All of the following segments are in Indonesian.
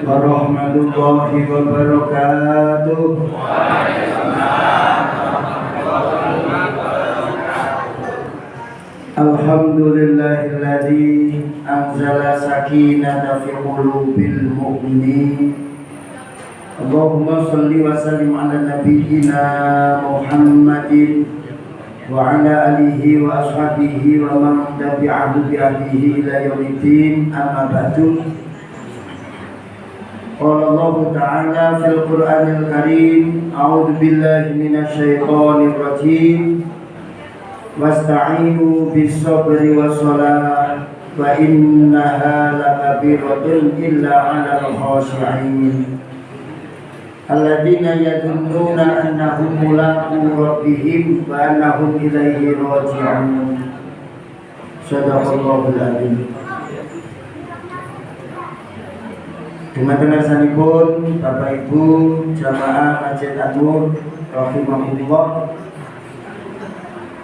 warahmatullahi wabarakatuh. Alhamdulillahilladzi anzala sakinata fi qulubil mu'minin. Allahumma shalli wa sallim ala nabiyyina Muhammadin wa ala alihi wa ashabihi wa man tabi'ahu bi hadihi ila yaumiddin. Amma ba'du. Qala Allah Ta'ala fil Qur'anil Karim, a'udzu billahi minasy syaithanir rajim. Wasta'inu bis sabri was salah wa innaha lakabiratun illa 'alal khashi'in alladzina yadhunnuna annahum mulaqu rabbihim wa annahum ilaihi raji'un. Shadaqallahul adzim. Dumateng sanipun Bapak Ibu jamaah Masjid An-Nur rahimahullah.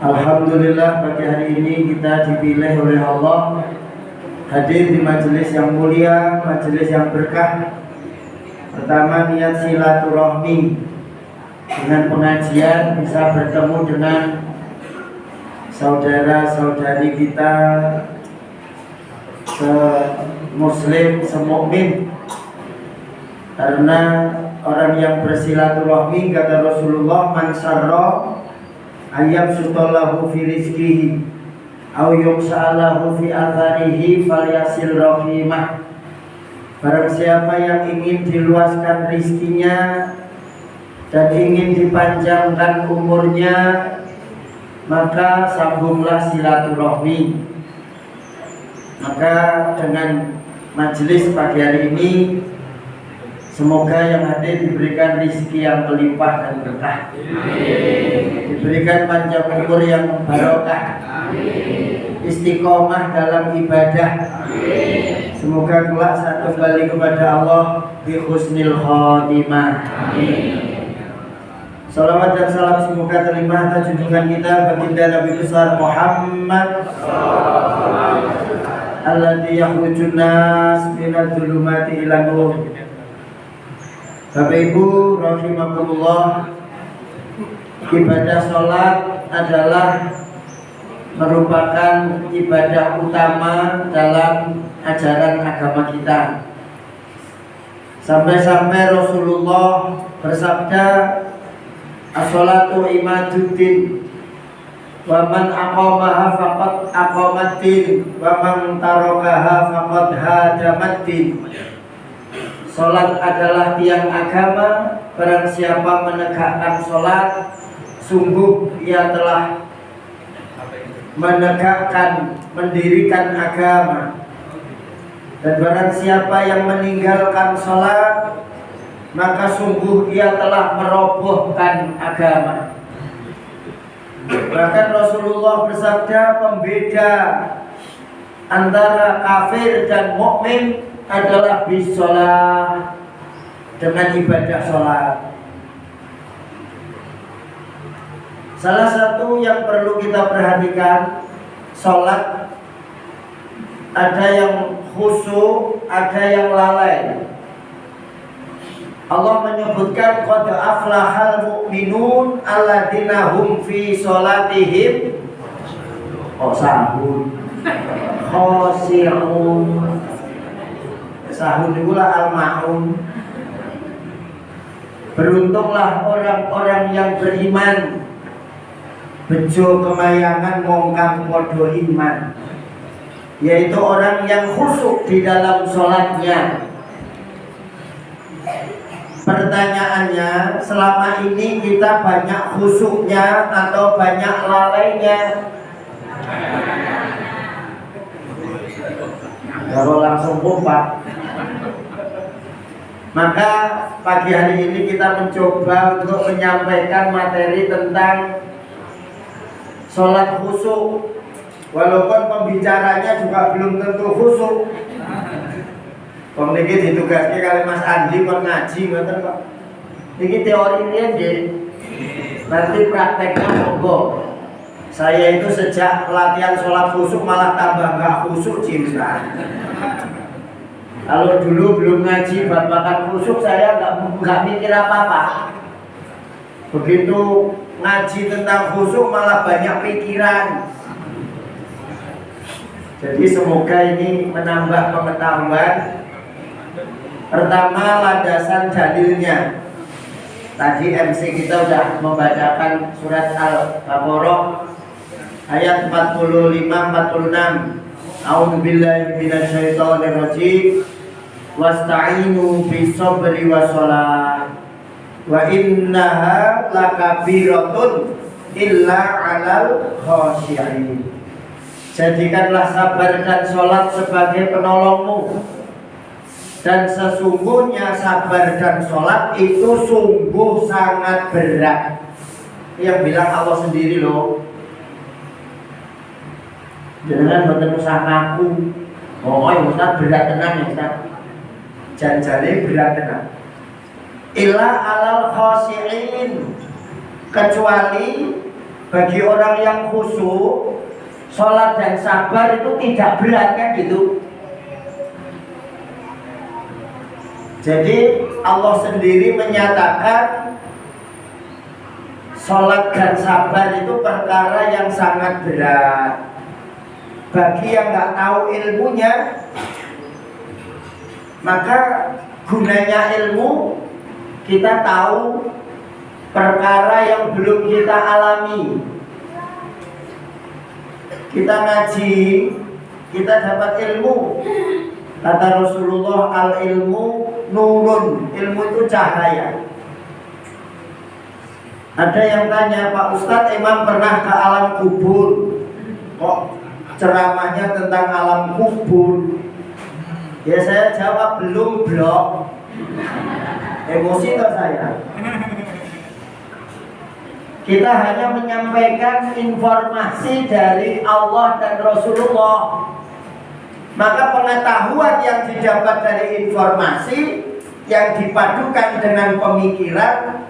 Alhamdulillah pagi hari ini kita dipilih oleh Allah hadir di majelis yang mulia, majelis yang berkah. Pertama, niat silaturahmi dengan pengajian bisa bertemu dengan saudara-saudari kita se-muslim, se-mukmin. Karena orang yang bersilaturahmi, kata Rasulullah, man sarra ayyab sutallahu fi rizkihi au yuksa'alahu fi atharihi falyasil rahimah. Barang siapa yang ingin diluaskan rizkinya dan ingin dipanjangkan umurnya, maka sambunglah silaturahmi. Maka dengan majelis pagi hari ini, semoga yang hadir diberikan rizki yang melimpah dan berkah, diberikan panjang umur yang barokah, istiqomah dalam ibadah. Semoga kelak saat kembali kepada Allah bi husnil khotimah. Salawat dan salam semoga terlimpah atas junjungan kita baginda Nabi besar Muhammad alladzi yakhrujun nas minadh dhulumati ilan nur. Bapak Ibu rahimakumullah, ibadah sholat adalah merupakan ibadah utama dalam ajaran agama kita. Sampai-sampai Rasulullah bersabda, as-sholatu imaduddin wa man aqamaha faqad aqamaddin wa man tarakaha faqad hadamaddin. Sholat adalah tiang agama. Barang siapa menegakkan sholat, sungguh ia telah menegakkan, mendirikan agama. Dan barang siapa yang meninggalkan sholat, maka sungguh ia telah merobohkan agama. Bahkan Rasulullah bersabda, pembeda antara kafir dan mukmin adalah bisolah, dengan ibadah sholat. Salah satu yang perlu kita perhatikan, sholat ada yang khusyuk, ada yang lalai. Allah menyebutkan qad aflahal mu'minun alladzina hum fi sholatihim sahun khosirun. Sahun itulah al-ma'un. Beruntunglah orang-orang yang beriman, bejo kemayangan mongkang podo iman, yaitu orang yang khusyuk di dalam sholatnya. Pertanyaannya, selama ini kita banyak khusyuknya atau banyak lalainya? Kalau langsung kompak. Maka pagi hari ini kita mencoba untuk menyampaikan materi tentang sholat khusyuk. Walaupun pembicaranya juga belum tentu khusyuk. Pemikir ditugaskan kali Mas Andi kon ngaji ngoten kok. Ini teorinya nggih. Nanti prakteknya monggo. Saya itu sejak pelatihan sholat khusyuk malah tambah nggak khusyuk cinta. Kalau dulu belum ngaji babakan khusyuk saya nggak mikir apa-apa. Begitu ngaji tentang khusyuk malah banyak pikiran. Jadi semoga ini menambah pengetahuan. Pertama, landasan dalilnya. Tadi MC kita sudah membacakan surat Al-Baqarah ayat 45-46. A'udzubillahi minasyaitonirrajim. Wasta'inu bisabri wassalah. Wa innaha lakabiratun illa 'alal khashi'in. Jadikanlah sabar dan sholat sebagai penolongmu. Dan sesungguhnya sabar dan sholat itu sungguh sangat berat. Yang bilang Allah sendiri loh. Jangan boten usah ngaku. Oh, Ustaz berat tenan ya Ustaz. Janjane berat tenan. Illa alal khashi'in. Kecuali bagi orang yang khusyuk, sholat dan sabar itu tidak berat kan gitu. Jadi Allah sendiri menyatakan sholat dan sabar itu perkara yang sangat berat. Bagi yang nggak tahu ilmunya, maka gunanya ilmu kita tahu perkara yang belum kita alami. Kita ngaji, kita dapat ilmu. Kata Rasulullah, al-ilmu nurun. Ilmu itu cahaya. Ada yang tanya, Pak Ustadz emang pernah ke alam kubur? Kok ceramahnya tentang alam kubur? Ya saya jawab belum blok. Emosi ke saya. Kita hanya menyampaikan informasi dari Allah dan Rasulullah. Maka pengetahuan yang didapat dari informasi yang dipadukan dengan pemikiran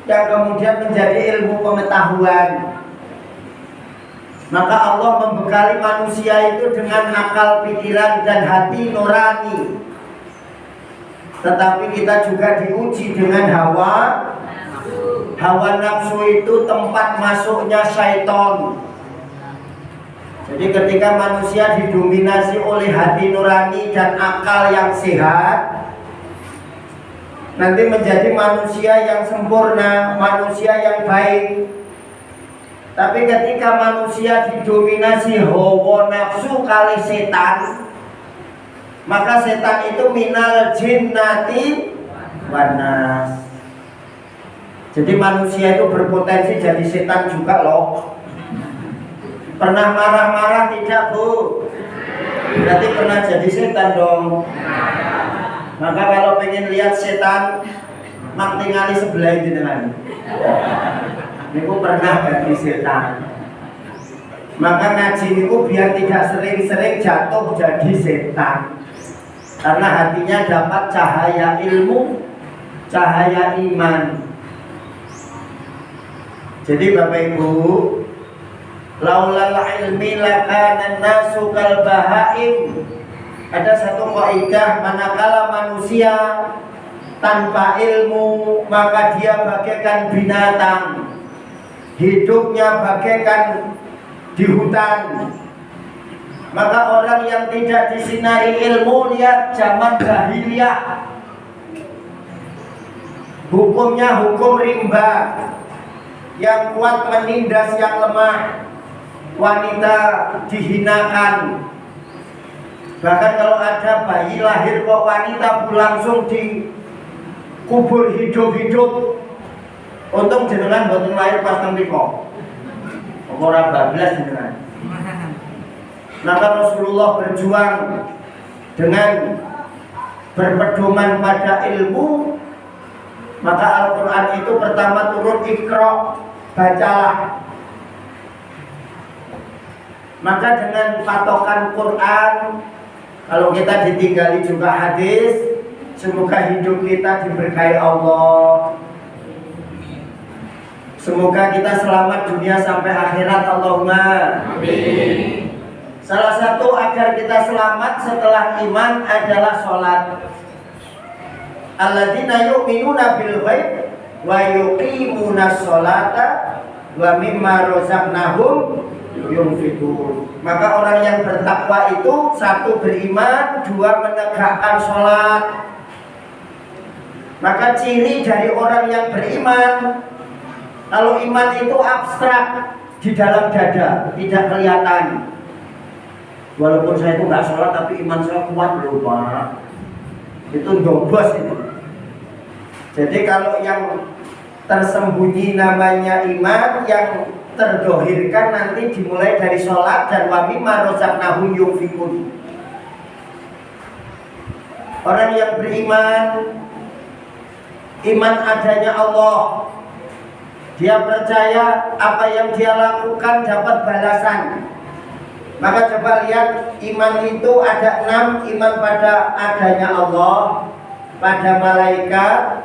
yang kemudian menjadi ilmu pengetahuan. Maka Allah membekali manusia itu dengan akal, pikiran, dan hati nurani. Tetapi kita juga diuji dengan hawa. Hawa nafsu itu tempat masuknya syaitan. Jadi ketika manusia didominasi oleh hati nurani dan akal yang sehat, nanti menjadi manusia yang sempurna, manusia yang baik. Tapi ketika manusia didominasi hawa nafsu kali setan, maka setan itu minal jinnati wanas. Jadi manusia itu berpotensi jadi setan juga loh. Pernah marah-marah tidak Bu? Berarti pernah jadi setan dong. Maka kalau pengen lihat setan, mak tingali sebelah jenengan. Niku pernah jadi setan. Maka ngaji niku biar tidak sering-sering jatuh jadi setan. Karena hatinya dapat cahaya ilmu, cahaya iman. Jadi Bapak Ibu, laulal ilmi lakana nasu kal bahaim. Ada satu kaidah, manakala manusia tanpa ilmu maka dia bagaikan binatang, hidupnya bagaikan di hutan. Maka orang yang tidak disinari ilmu, lihat zaman jahiliyah, hukumnya hukum rimba, yang kuat menindas yang lemah. Wanita dihinakan. Bahkan kalau ada bayi lahir kok wanita langsung dikubur hidup-hidup. Untung jenengan boten lahir pas teng mriko. Ora bablas jenengan. Maka Rasulullah berjuang dengan berpedoman pada ilmu. Maka Al-Quran itu pertama turun Iqra, bacalah. Maka dengan patokan Quran, kalau kita ditinggali juga hadis, semoga hidup kita diberkahi Allah. Semoga kita selamat dunia sampai akhirat, Allahumma amin. Salah satu agar kita selamat setelah iman adalah sholat. Alladzina yu'minuna bil ghaib wa yuqimunas sholata wa mimma razaqnahum yunfiqun. Maka orang yang bertakwa itu satu beriman, dua menegakkan sholat. Maka ciri dari orang yang beriman, kalau iman itu abstrak di dalam dada, tidak kelihatan. Walaupun saya itu nggak sholat tapi iman saya kuat loh Pak. Itu dobos itu. Jadi kalau yang tersembunyi namanya iman, yang terdohirkan nanti dimulai dari sholat dan wa mimma razaqnahum yunfiqun. Orang yang beriman, iman adanya Allah, dia percaya apa yang dia lakukan dapat balasan. Maka coba lihat, iman itu ada 6. Iman pada adanya Allah, pada malaikat.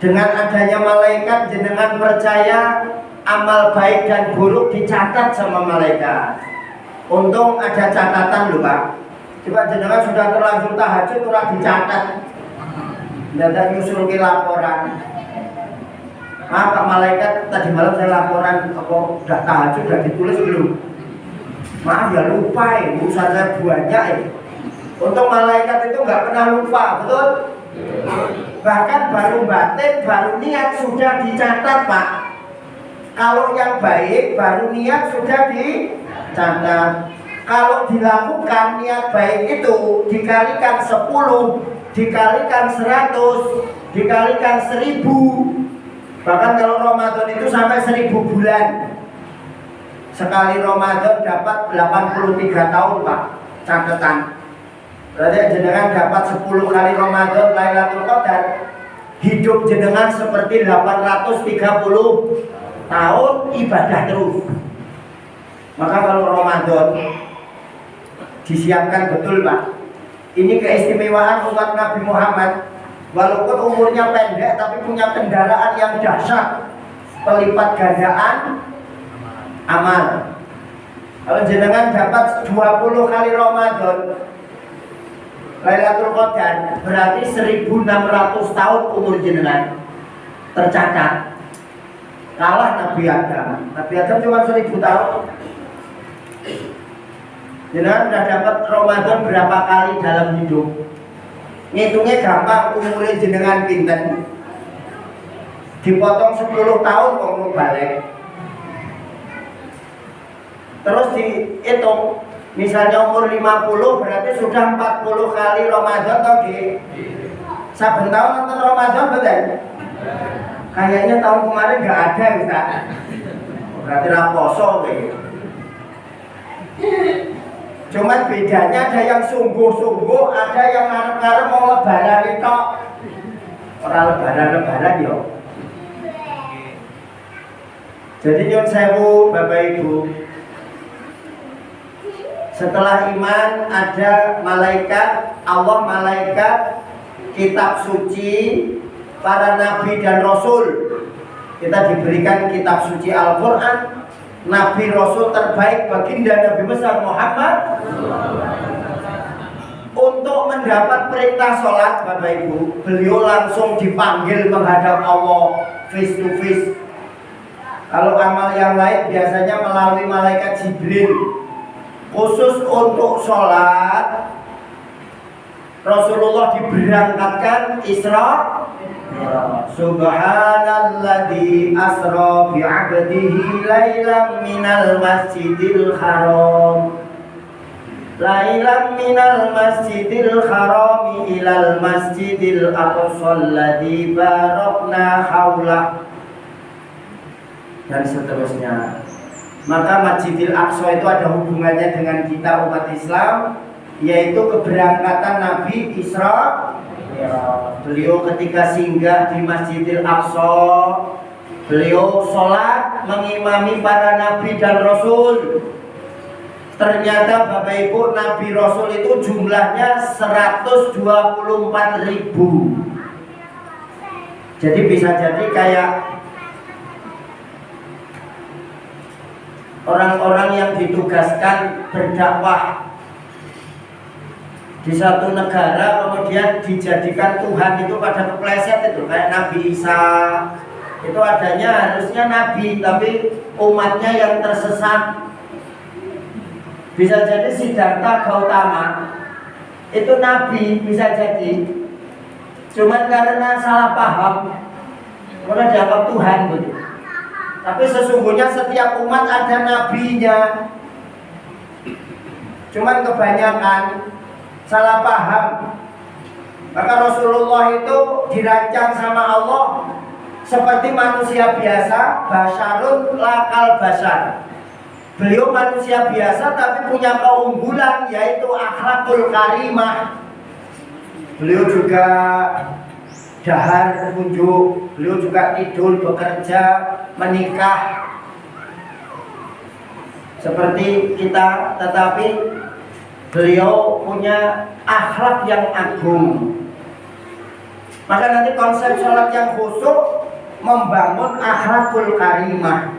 Dengan adanya malaikat, jenengan percaya amal baik dan buruk dicatat sama malaikat. Untung ada catatan loh Pak. Coba jenengan sudah terlanjur tahajud ora dicatat, tidak nyusul ke laporan. Pak malaikat, tadi malam saya laporan apa udah tahajud, udah ditulis belum? Maaf ya lupa ya, urusan saya banyak ya. Untuk malaikat itu nggak pernah lupa, betul? Bahkan baru batin, baru niat sudah dicatat Pak. Kalau yang baik, baru niat sudah dicatat. Kalau dilakukan niat baik itu dikalikan 10, dikalikan 100, dikalikan 1000. Bahkan kalau Ramadan itu sampai 1000 bulan. Sekali Ramadan dapat 83 tahun Pak, catatan. Berarti jenengan dapat 10 kali Ramadan Lailatul Qadar. Hidup jenengan seperti 830 tahun ibadah terus. Maka kalau Ramadan disiapkan betul Pak. Ini keistimewaan umat Nabi Muhammad. Walaupun umurnya pendek tapi punya kendaraan yang dahsyat, pelipat gandaan amal. Kalau jenengan dapat 20 kali Ramadan Lailatul Qadar, berarti 1600 tahun umur jenengan tercatat. Kalah Nabi Adam. Nabi Adam cuma 1000 tahun. Jenengan sudah dapat Ramadan berapa kali dalam hidup? Ngitungnya gampang, umurnya jenengan pinten. Dipotong 10 tahun kok balik. Terus dihitung, misalnya umur 50 berarti sudah 40 kali Ramadan toh nggih. Saben tahun nonton Ramadan betul? Kayaknya tahun kemarin nggak ada Ustaz. Berarti ra poso nggih. Cuman bedanya ada yang sungguh-sungguh, ada yang ngarep-ngarep mau lebaran itu. Orang lebaran yo. Jadi nyun sewu Bapak Ibu, setelah iman ada malaikat, Allah malaikat, kitab suci, para nabi dan rasul. Kita diberikan kitab suci Al-Quran, Nabi Rasul terbaik baginda Nabi besar Muhammad. Untuk mendapat perintah sholat Bapak Ibu, beliau langsung dipanggil menghadap Allah face to face. Kalau amal yang lain biasanya melalui malaikat Jibril. Khusus untuk sholat Rasulullah diberangkatkan Isra. Subhanalladzi asra bi'abdihi lailam minal masjidil haram ilal masjidil aqsa alladzi barakna haulah, dan seterusnya. Maka Masjidil Aqsa itu ada hubungannya dengan kita umat Islam, yaitu keberangkatan Nabi Isra. Beliau ketika singgah di Masjidil Aqsa, beliau sholat mengimami para nabi dan rasul. Ternyata Bapak Ibu, Nabi Rasul itu jumlahnya 124.000. Jadi bisa jadi kayak orang-orang yang ditugaskan berdakwah di satu negara kemudian dijadikan Tuhan itu pada kepleset itu kayak Nabi Isa itu adanya harusnya Nabi tapi umatnya yang tersesat. Bisa jadi Siddhartha Gautama itu Nabi bisa jadi, cuman karena salah paham karena dianggap Tuhan gitu. Tapi sesungguhnya setiap umat ada nabinya, cuman kebanyakan salah paham. Maka Rasulullah itu dirancang sama Allah seperti manusia biasa, basyarun lakal basyar. Beliau manusia biasa tapi punya keunggulan yaitu akhlakul karimah. Beliau juga dahar kunjuk, beliau juga tidur, bekerja, menikah seperti kita, tetapi beliau punya akhlak yang agung. Maka nanti konsep sholat yang khusyuk membangun akhlakul karimah.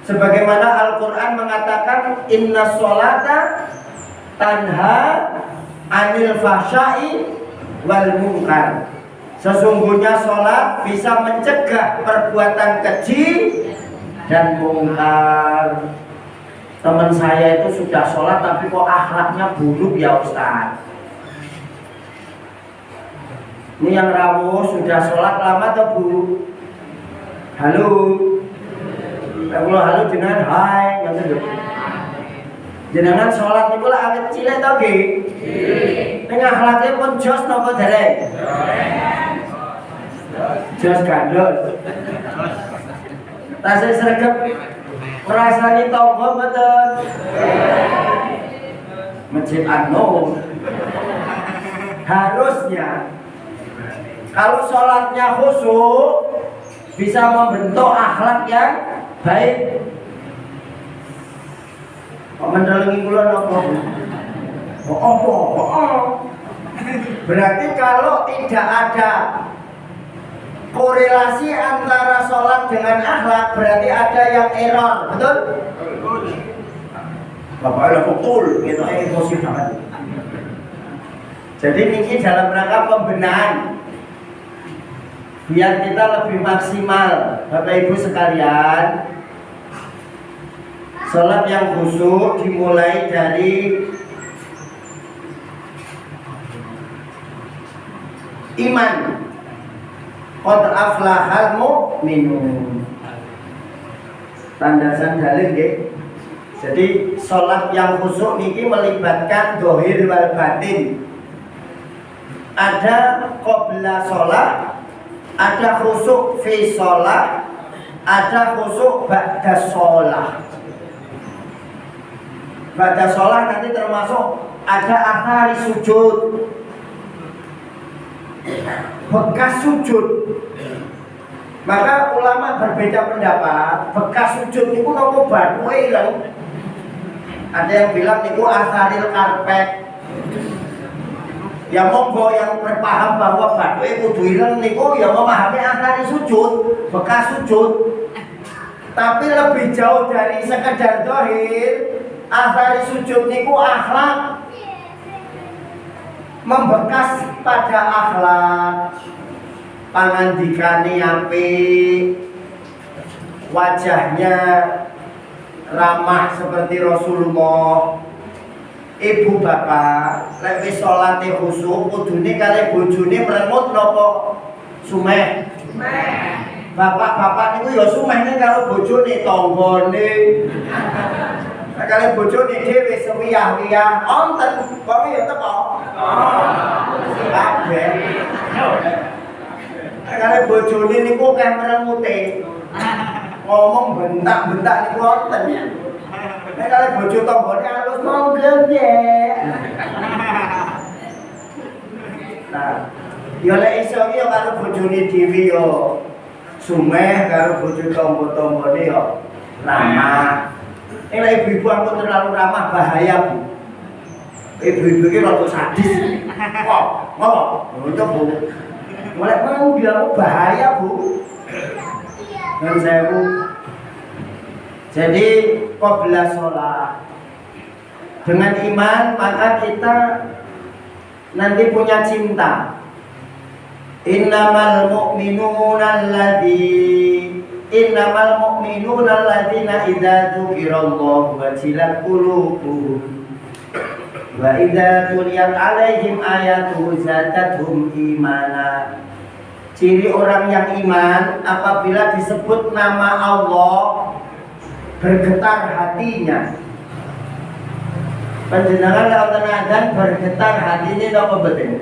Sebagaimana Al-Quran mengatakan inna sholata tanha anil fahsya'i wal munkar. Sesungguhnya sholat bisa mencegah perbuatan keji dan mungkar. Teman saya itu sudah sholat tapi kok akhlaknya buruk ya Ustaz. Ini yang rawuh sudah sholat lama atau Bu? Halo. Kalau halo jenengan hai maksud. Jenengan sholat niku lak awet cilik to nggih? Nggih. Ning akhlake pun jos napa dereng? Jos gandos. Tasih sregep ngrasani tangga mboten? Masjid An-Nur. Harusnya kalau sholatnya khusyuk bisa membentuk akhlak yang baik. Kok mendelengi kula napa? Berarti kalau tidak ada korelasi antara sholat dengan akhlak berarti ada yang error, betul? Bapak betul, gitu emosi banget. Jadi ini dalam rangka pembenahan biar kita lebih maksimal, Bapak Ibu sekalian. Sholat yang khusyuk dimulai dari iman. Qad aflahal mu'minun. Tandasan dalil nggih. Jadi sholat yang khusyuk niki melibatkan dohir wal batin. Ada qabla sholat, ada khusyuk fi sholat, ada khusyuk ba'da sholat. Ba'da sholat nanti termasuk ada athari sujud, bekas sujud. Maka ulama berbeda pendapat. Bekas sujud itu nopo batu ilang. Ada yang bilang itu atharil karpet. Ya monggo yang berpaham bahwa batu kudu ilang niku ya memahami athari sujud, bekas sujud. Tapi lebih jauh dari sekedar zahir. Athari sujud niku akhlak, membekas pada akhlak, pangandikane apik, wajahnya ramah seperti Rasulullah. Ibu bapak lek wis salate khusyuk kudune kali bojone mrengut napa sumeh. Bapak-bapak niku ya sumehne karo bojone tanggane. Kalau bojone dhewe sewiyah-wiyah onten kok ya teko. Kabeh. Kalau bojone niku keh merengute. Ngomong bentak-bentak niku onten. Nek kalau bojo tanggane halus monggo nggih. Nah, ya lek iso iki ya karo bojone dhewe ya sumeh karo bojo tangga-tanggane ya ramah. Ini ibu-ibu aku terlalu ramah bahaya Bu. Ibu-ibu ini rada sadis. Kok, ngomong? Itu Bu. Mulai mau dia aku bahaya Bu. Dan saya Bu. Jadi qabla sholat. Dengan iman maka kita nanti punya cinta. Innamal mu'minuna alladzina idza dzukirallahu wajilat qulubuhum wa idza tuliyat 'alaihim ayatuhu zadatuhum imana. Ciri orang yang iman apabila disebut nama Allah bergetar hatinya. Panjenengan lawan adzan bergetar hatinya apa betul?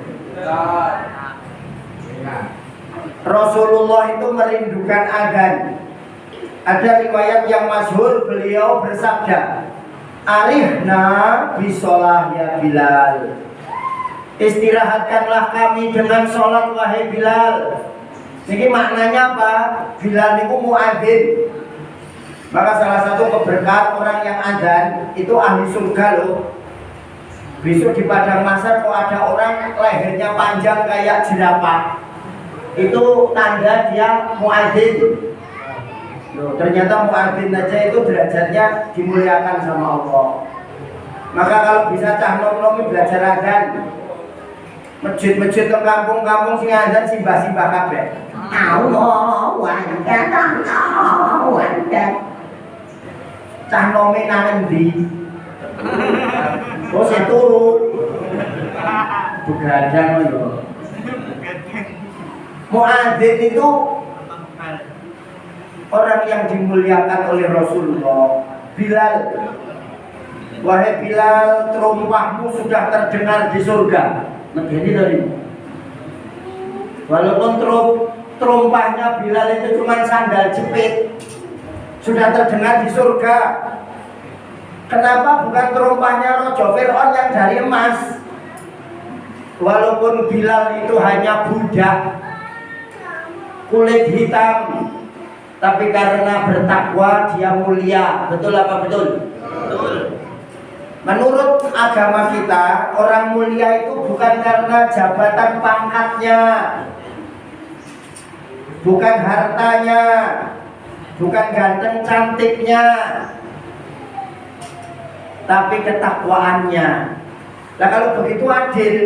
Rasulullah itu merindukan adzan. Ada riwayat yang masyhur, beliau bersabda, "Arihna bisolah ya Bilal." Istirahatkanlah kami dengan sholat wahai Bilal. Jadi maknanya apa? Bilal itu muadzin. Maka salah satu keberkahan orang yang adzan itu ahli surga loh. Besok di padang mahsyar kok ada orang lehernya panjang kayak jerapah, itu tanda dia muadzin. Loh, ternyata muadzin aja itu derajatnya dimuliakan sama Allah. Maka kalau bisa cah nom-nom belajar adzan, masjid-masjid ke kampung-kampung sing adzan simbah-simbah kabeh. Allahu Akbar, Allahu Akbar. Cah nome nang endi? Oh, saya turu. Begadang lho. Muadzin itu orang yang dimuliakan oleh Rasulullah. Bilal, wahai Bilal, terumpahmu sudah terdengar di surga. Nah, jadi tadi, walaupun terumpahnya Bilal itu cuma sandal jepit, sudah terdengar di surga. Kenapa bukan terumpahnya Raja Fir'aun yang dari emas? Walaupun Bilal itu hanya budak kulit hitam, tapi karena bertakwa dia mulia. Betul apa betul? Betul. Menurut agama kita, orang mulia itu bukan karena jabatan pangkatnya, bukan hartanya, bukan ganteng cantiknya, tapi ketakwaannya. Nah, kalau begitu adil.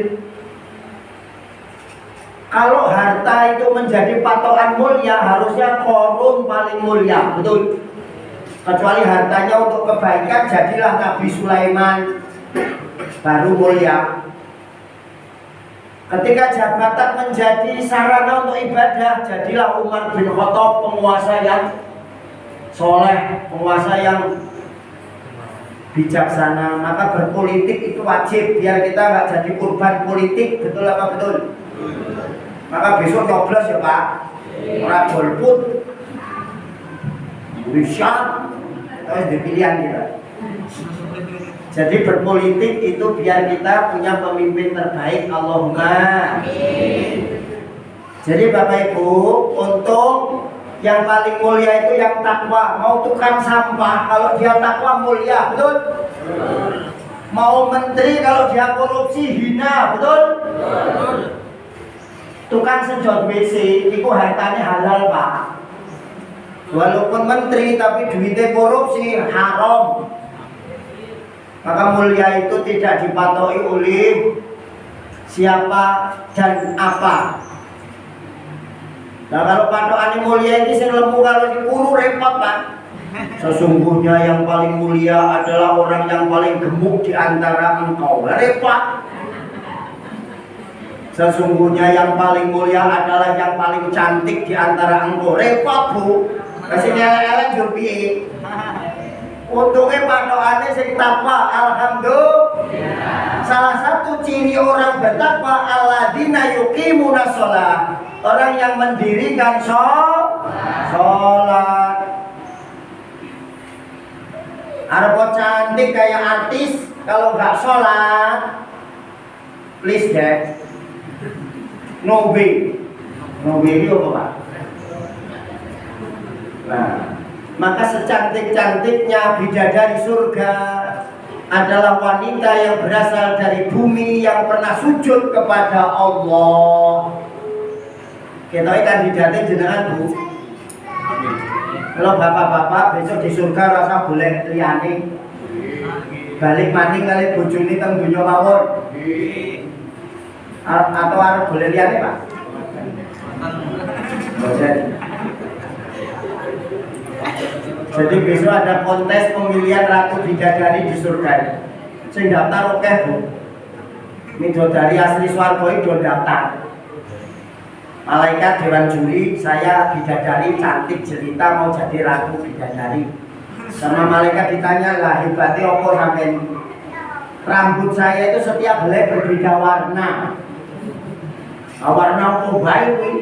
Kalau harta itu menjadi patokan mulia, harusnya korun paling mulia, betul? Kecuali hartanya untuk kebaikan, jadilah Nabi Sulaiman baru mulia. Ketika jabatan menjadi sarana untuk ibadah, jadilah Umar bin Khattab penguasa yang soleh, penguasa yang bijaksana. Maka berpolitik itu wajib biar kita nggak jadi korban politik, betul apa betul? Maka besok nyoblos ya Pak, orang golput, bisa, terus dipilihan kita. Jadi berpolitik itu biar kita punya pemimpin terbaik. Allahumma amin. Jadi Bapak Ibu, untuk yang paling mulia itu yang takwa. Mau tukang sampah, kalau dia takwa mulia, betul? Mau menteri, kalau dia korupsi hina, betul? Tukang sedot WC itu hartanya halal Pak. Walaupun menteri tapi duitnya korupsi haram. Maka mulia itu tidak dipatoki oleh siapa dan apa. Nah, kalau patokan mulia ini sing lemu, kalau dikuru repot Pak. Sesungguhnya yang paling mulia adalah orang yang paling gemuk di antara engkau. Repot. Sesungguhnya yang paling mulia adalah yang paling cantik di antara engkau. Repot Bu. Kasih nyala-nyala jur piye. Untungnya patokannya sing takwa. Alhamdulillah. Salah satu ciri orang bertakwa alladzina yuqimuna shalah. Orang yang mendirikan sholat. Arep cantik kayak artis, kalau nggak sholat, please deh. No way itu apa Pak? Nah, maka secantik-cantiknya bidadari surga adalah wanita yang berasal dari bumi yang pernah sujud kepada Allah. Kita kandidatnya jenengan Bu. Kalau bapak-bapak besok di surga rasa boleh liyane. Balik maning kali bojone teng donya mawon. Atau arep boleh liyane, Pak? Jadi besok ada kontes pemilihan ratu bidadari di surga. Sing daftar oke, Bu. Bidadari asli swarga itu daftar. Malaikat dewan juri, saya bidadari cantik jelita mau jadi ratu bidadari. Sama malaikat ditanya, lah hebatnya apa sampai rambut saya itu setiap helai berbeda warna. Warna apa baik ini?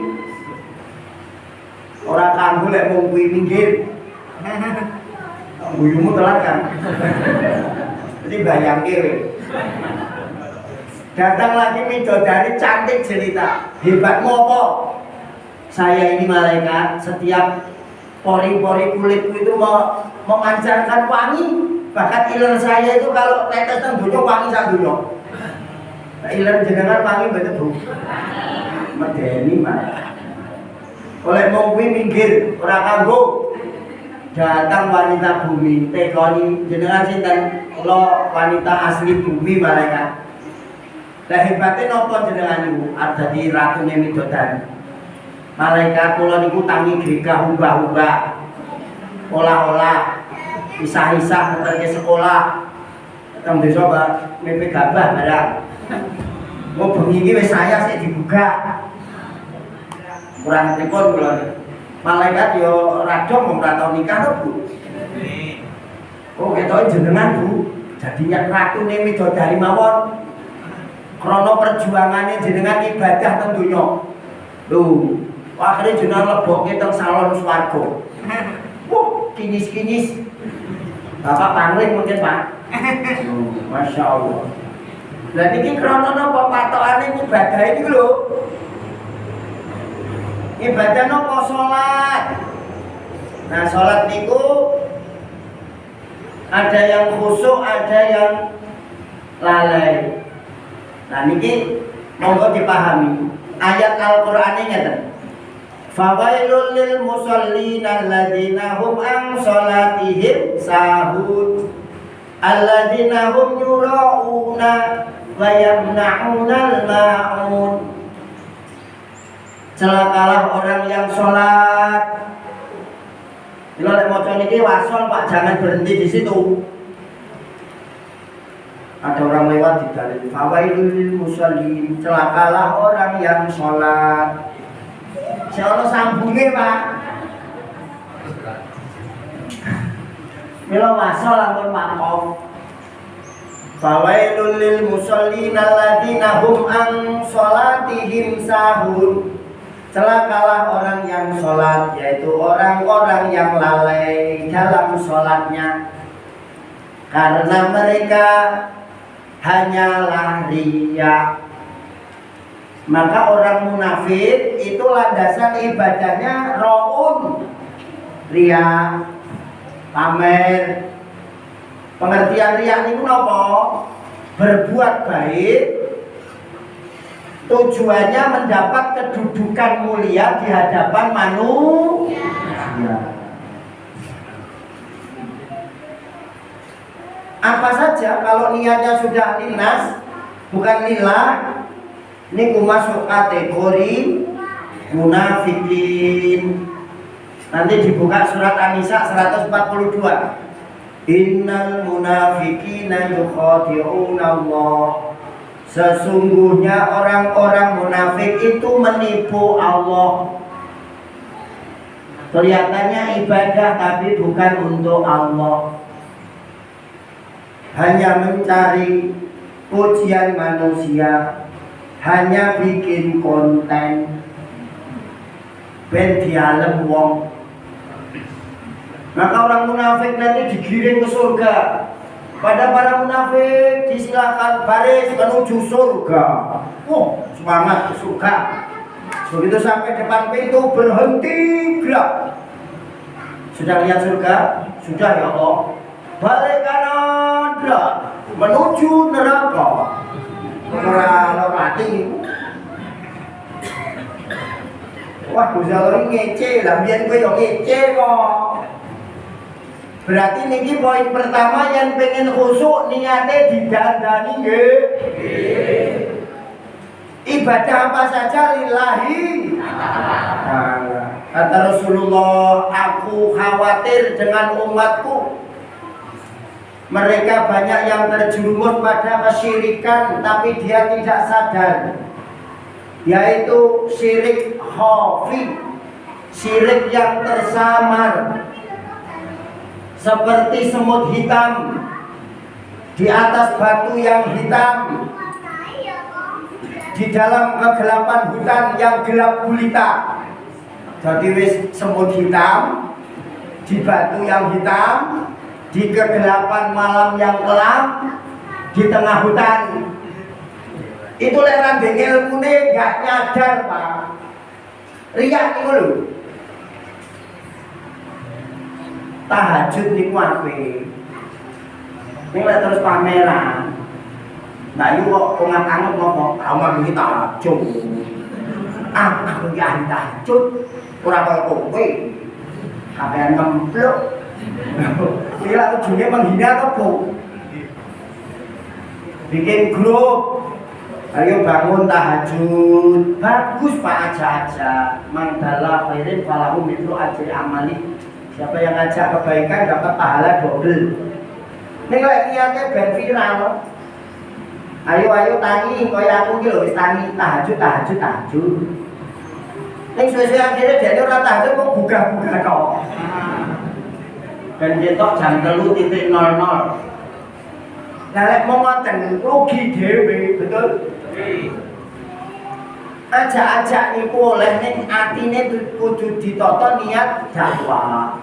Orang kanggo lek mung kuwi minggir. Buyumu telat kan? Jadi bayangke. Datang lagi bidadari cantik jelita. Hebatmu apa? Saya ini malaikat, setiap pori-pori kulitku itu memancarkan wangi. Bahkan iler saya itu kalau tetes nang donya wangi sak donya. Iler jenengan wangi mboten, Bu? Medeni, Mas. Oleh mung kuwi minggir, ora kanggo. Datang wanita bumi, tekoni jenengan sinten? Kula wanita asli bumi malaikat. Lah hebatnya napa jenengan niku dadi ratune midodari. Malaikat kula niku tangi gegah ubah-ubah. Olah-olah isah-isah ngerti sekolah. Teng desa Pak, mimpi gabah barang. Mau bengi iki wis saya sik dibuka. Kurang pripun kula niku. Malaikat yo radong wong ora tau nikah to, Bu. Oh, ketoke jenengan, Bu. Dadi ratune midodari mawon. Krono perjuangannya jenengan ibadah teng donya. Lho, akhirnya jenengan lebokke teng salon swarga. Wah, kinis-kinis. Bapak pangling mungkin, Pak. Masya Allah. Lah niki krono napa patokane ibadah iki lho. Ibadah napa salat. Nah, salat niku ada yang khusyuk, ada yang lalai. Nah niki monggo dipahami ayat Al-Qur'an ini ngeten. Fawailul lil musallin alladzina hum an salatihim sahun alladzina hum yura'una wa yamna'unal ma'un. Celakalah orang yang sholat. Kalau lek maca niki wasol Pak, jangan berhenti di situ. Ada orang lewat di dalil fawailul lil musallin, celakalah orang yang sholat. Seono sambunge, Pak. Mila wasol ampun maaf. Fawailul lil musallin alladzina hum an sholatihim sahun. Celakalah orang yang sholat, yaitu orang-orang yang lalai dalam sholatnya, karena mereka hanyalah riya. Maka orang munafik itu landasan ibadahnya raun, riya, pamer. Pengertian riya niku napa? Berbuat baik tujuannya mendapat kedudukan mulia di hadapan manusia. Apa saja kalau niatnya sudah linas, bukan lillah, ini masuk kategori munafikin. Nanti dibuka surat An-Nisa 142. Innal munafikina yukhadi'una Allah. Sesungguhnya orang-orang munafik itu menipu Allah. Kelihatannya ibadah tapi bukan untuk Allah. Hanya mencari pujian manusia, hanya bikin konten ben dialem wong. Maka orang munafik nanti digiring ke surga. Pada para munafik disilakan baris menuju surga. Semangat ke surga. Begitu sampai depan pintu berhenti gerak. Sudah lihat surga? Sudah ya Allah. Balik kanan gerak menuju neraka. Ora mati. Wah, Gusti Allah ngece, lah biyen kowe yo ngece kok. Berarti niki poin pertama yang pengen khusyuk niatnya didandani nggih. Ibadah apa saja lillahi ta'ala. Kata Rasulullah, aku khawatir dengan umatku. Mereka banyak yang terjerumus pada kesyirikan tapi dia tidak sadar, yaitu syirik khafi, syirik yang tersamar, seperti semut hitam di atas batu yang hitam, di dalam kegelapan hutan yang gelap gulita. Jadi wis semut hitam di batu yang hitam, di kegelapan malam yang kelam, di tengah hutan. Itu leran dengel mune gak nyadar, Pak. Riak niku lho. Tahajud niku ape. Ning lek terus pameran. Nah itu kok anget-anget ngomong, "Aman iki tahajud." Aku iki ahli tahajud. Ora kaya kowe. Kabehan ngempluk. Kira ujungnya menghina atau bu? Bikin grup, ayo bangun tahajud, bagus Pak, aja-aja. Mandala khairin falahu mithlu ajri amali. Siapa yang ngajak kebaikan dapat pahala double. Ini kalau niatnya ben viral. Ayo tangi, kaya aku iki lho wis tangi tahajud. Ning suwe-suwe akhirnya dene ora tahajud kok gugah-gugah tok. Dan cetok jam 3.00. Lah lek mau ngoten rugi dhewe, betul? Ajak-ajak niku oleh ning atine kudu ditata niat dakwah.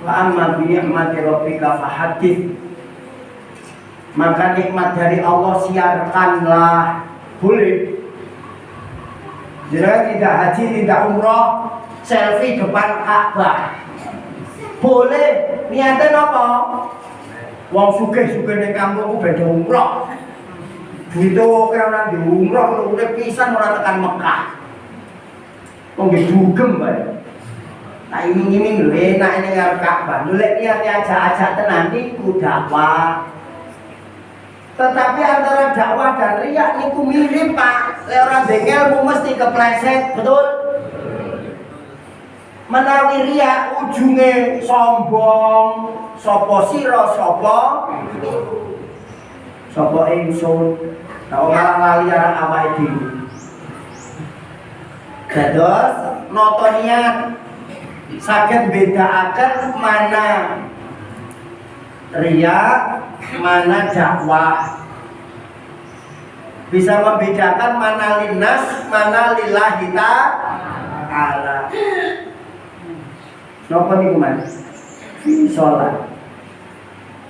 Wa amma bi ni'mati rabbika fahadits. Maka nikmat dari Allah siarkanlah. Boleh. Jangan tidak haji, tidak umroh, selfie depan Ka'bah. Boleh, niatnya apa? Wong sugih-sugih ning kampung ku badhe umroh. Duit kira ora di umroh urip pisan ora tekan Mekah. Wong nggih dugem bae. Tak iming-iming lho enak ning Ka'bah. Lho lek niat ajak-ajak tenan niku dakwah. Tetapi antara dakwah dan riak niku mirip, Pak. Lek ora bengkelmu mesti kepleset, betul? Menawi riak ujunge sombong, sapa sira sapa ingsun. Kalau malah lali arang awake dhewe. Dados nata niat saged bedakaken mana riak, mana dakwah. Bisa membedakan mana linnas, mana lillahi ta'ala. Napa niku Mas? Salat.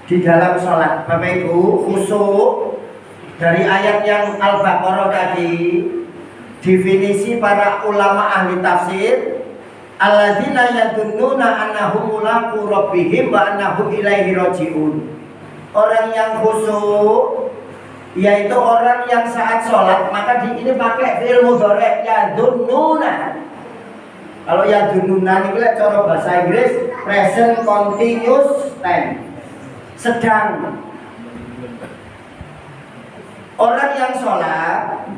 Di dalam salat, Bapak Ibu, khusyuk dari ayat yang Al-Baqarah tadi, definisi para ulama ahli tafsir, alladzina yadunnuna annahum mulaqu rabbihim wa annahum ilaihi raji'un. Orang yang khusyuk yaitu orang yang saat sholat, maka di ini pakai fi'il mudhari' yadunnuna. Kalau yadunnuna ini cara bahasa Inggris present continuous tense, sedang. Orang yang sholat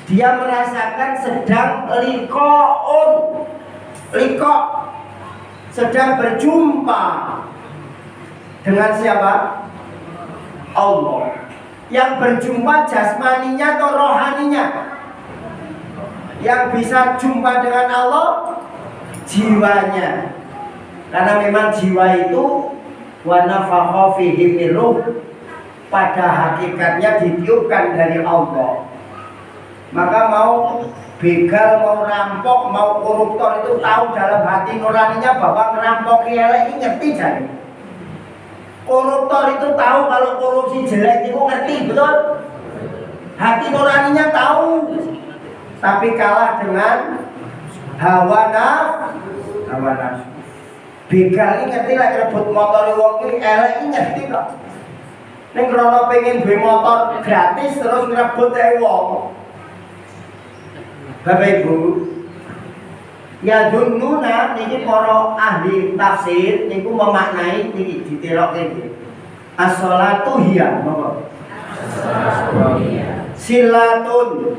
dia merasakan sedang liqo, sedang berjumpa dengan siapa? Allah. Yang berjumpa jasmaninya atau rohaninya? Yang bisa jumpa dengan Allah jiwanya. Karena memang jiwa itu wa nafakha fihi min ruh, pada hakikatnya ditiupkan dari Allah. Maka mau begal, mau rampok, mau koruptor itu tahu dalam hati nuraninya bahwa ngerampok elek ngerti jadi. Koruptor itu tahu kalau korupsi jelek itu ngerti, betul? Hati nuraninya tahu. Tapi kalah dengan hawa nafsu. Begal ini ngerti lah rebut motor wong iki elek ngerti kok. Ning krono pengen duwe motor gratis terus ngrebut wong. Bapak Ibu, Ya dunnuna niki para ahli tafsir niku memaknai niki diterokke niki. As-sholatu hiya monggo. Silatun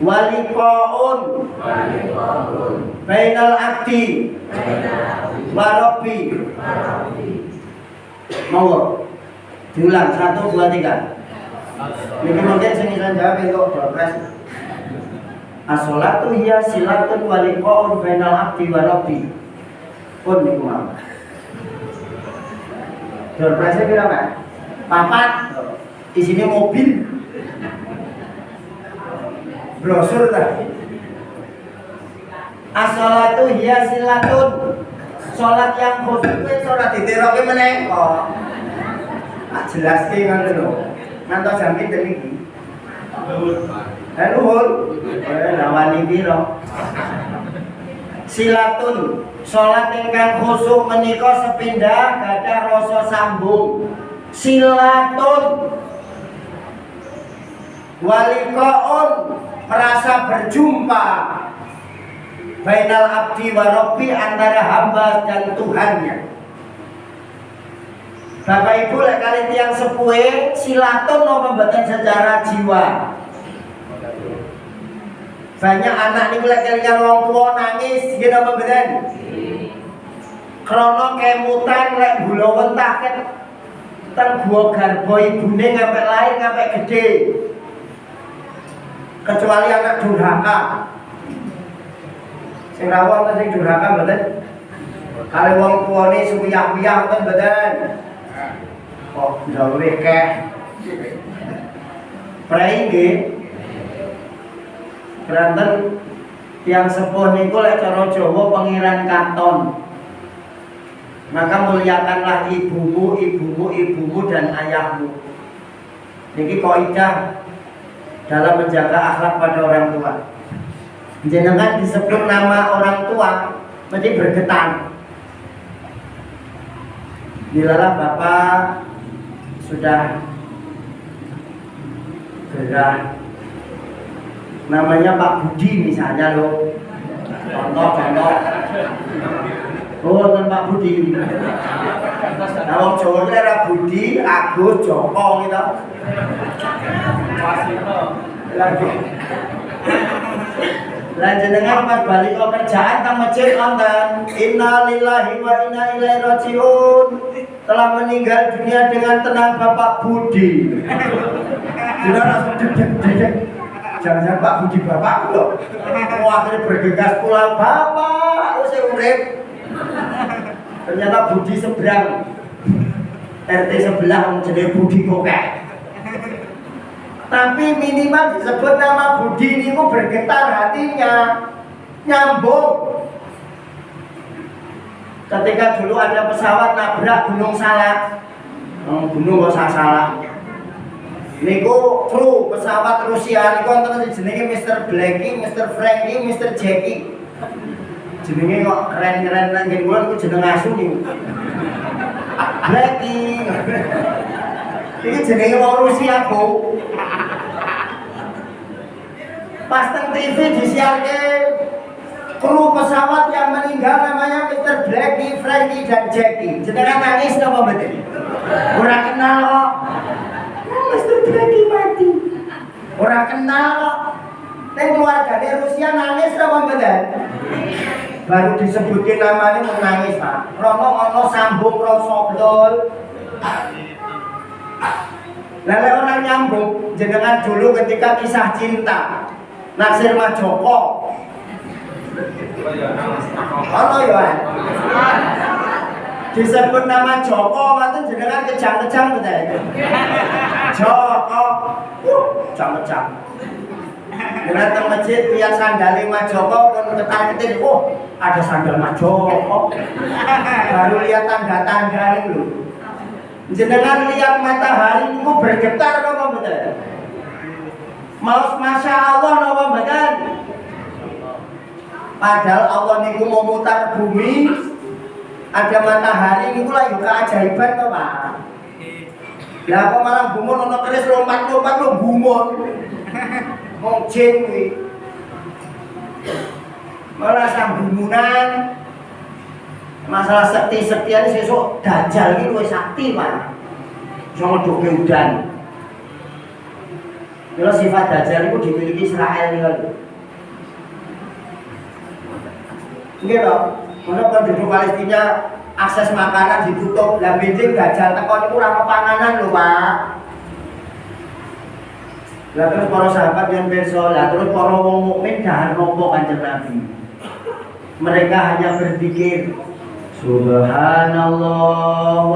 waliqaun bainal abdi wa rabbi. Monggo. Diulang 1 2 3. Niki mungkin sing iso jawab untuk Bapak. As-sholatu hiya silatun waliqaun bainal abdi wa rabbi. Pun niku mawon. Surprise kira Pak? Papat. Isine mobil. Brosur tadi. As-sholatu hiya silatun. Salat yang khusyuk kuwi ora diteroke meneh kok. Tak jelaske ngono lho. Ngantos jam pinten iki? Luhur. Lawani piro? Silatun. Salat ingkang khusyuk menika sepindah gadah rasa sambung. Silatun. Waliqaun merasa berjumpa bainal abdi wa rabbi antara hamba dan Tuhannya. Bapak Ibu lek kali tiyang sepuhe silatun napa mboten secara jiwa. Banyak anak niku lek kelingan wong tuwa nangis nggih napa mboten? Krana kemutan lek gula wentah ket teng gua garba ibune ngapik lair ngapik gedhe. Kecuali anak durhaka. Sing rawuh ta sing durhaka mboten? Kali wong tuwane suyah-uyah mboten mboten. Kok gawe keh. Prei nggih. Berantem tiang sepuh niku lek cara Jawa pangeran katon. Maka muliakanlah ibumu, ibumu, ibumu dan ayahmu. Niki kaidah dalam menjaga akhlak pada orang tua. Jenengan disebut nama orang tua mesti bergetar. Dilalah Bapak sudah gerah. Namanya Pak Budi misalnya loh. Contoh. Oh, Pak Budi. Nah, wong Jawa ki ora Budi, Agus, Joko gitu. Lagi. Lah jenengan pas balik ke kerjaan teng masjid wonten Inna lillahi wa inna ilaihi rajiun. Telah meninggal dunia dengan tenang Bapak Budi. Sudah langsung dedek. Jangan-jangan Pak Budi bapak loh. Akhirnya bergegas pulang, Bapak usai urip. Ternyata Budi seberang. RT sebelah menjadi Budi kokek. Tapi minimal disebut nama Budi ini bergetar hatinya, nyambung. Ketika dulu ada pesawat nabrak Gunung Salak, gunung kok salah. Niku kru pesawat Rusia niku wonten jenenge Mr. Blackie, Mr. Frankie, Mr. Jackie. Jenenge kok keren-keren nang nggih kula niku jeneng asu niku. Blackie. Iki jenenge wong Rusia, Bu. Pas teng TV disiarke kru pesawat yang meninggal namanya Mr. Blackie, Frankie dan Jackie. Jenengan nangis napa mboten? Ora kenal kok. Mr. Blackie mati. Ora kenal kok. Ning keluargane Rusia nangis napa mboten? Baru disebutin namanya menangis, Pak. Rono ono sambung rasa betul. Lalu orang nyambung jenengan dulu ketika kisah cinta Naksir Mas Joko. Ono ya. Disebut nama Joko ngoten jenengan kejang-kejang betul. Joko. Kejang-kejang. Dengan teng masjid lihat sandale Mas Joko kon ketar-ketir, oh ada sandal Mas Joko. Baru lihat tanda-tanda itu. Jenengan lihat matahari itu bergetar napa mboten? Maos Masya Allah napa mboten? Padahal Allah niku mau mutar bumi, ada matahari niku lha yo keajaiban to, Pak. Lah kok malah gumun ana keris lompat-lompat lho gumun. Wong jin kuwi. malah sambungan masalah sekti-sektian sesuk dajal iki luwih sakti Pak. Iso ngedhuke udan. Kalau sifat dajal itu dimiliki Israel nih. Nggih toh, mana penduduk Palestina akses makanan ditutup, lah benjing dajal teko niku ora ono panganan lho, Pak. Lah terus para sahabat yang pirsa, lah terus para wong mukmin dahar nopo Kanjeng Nabi. Mereka hanya berpikir subhanallah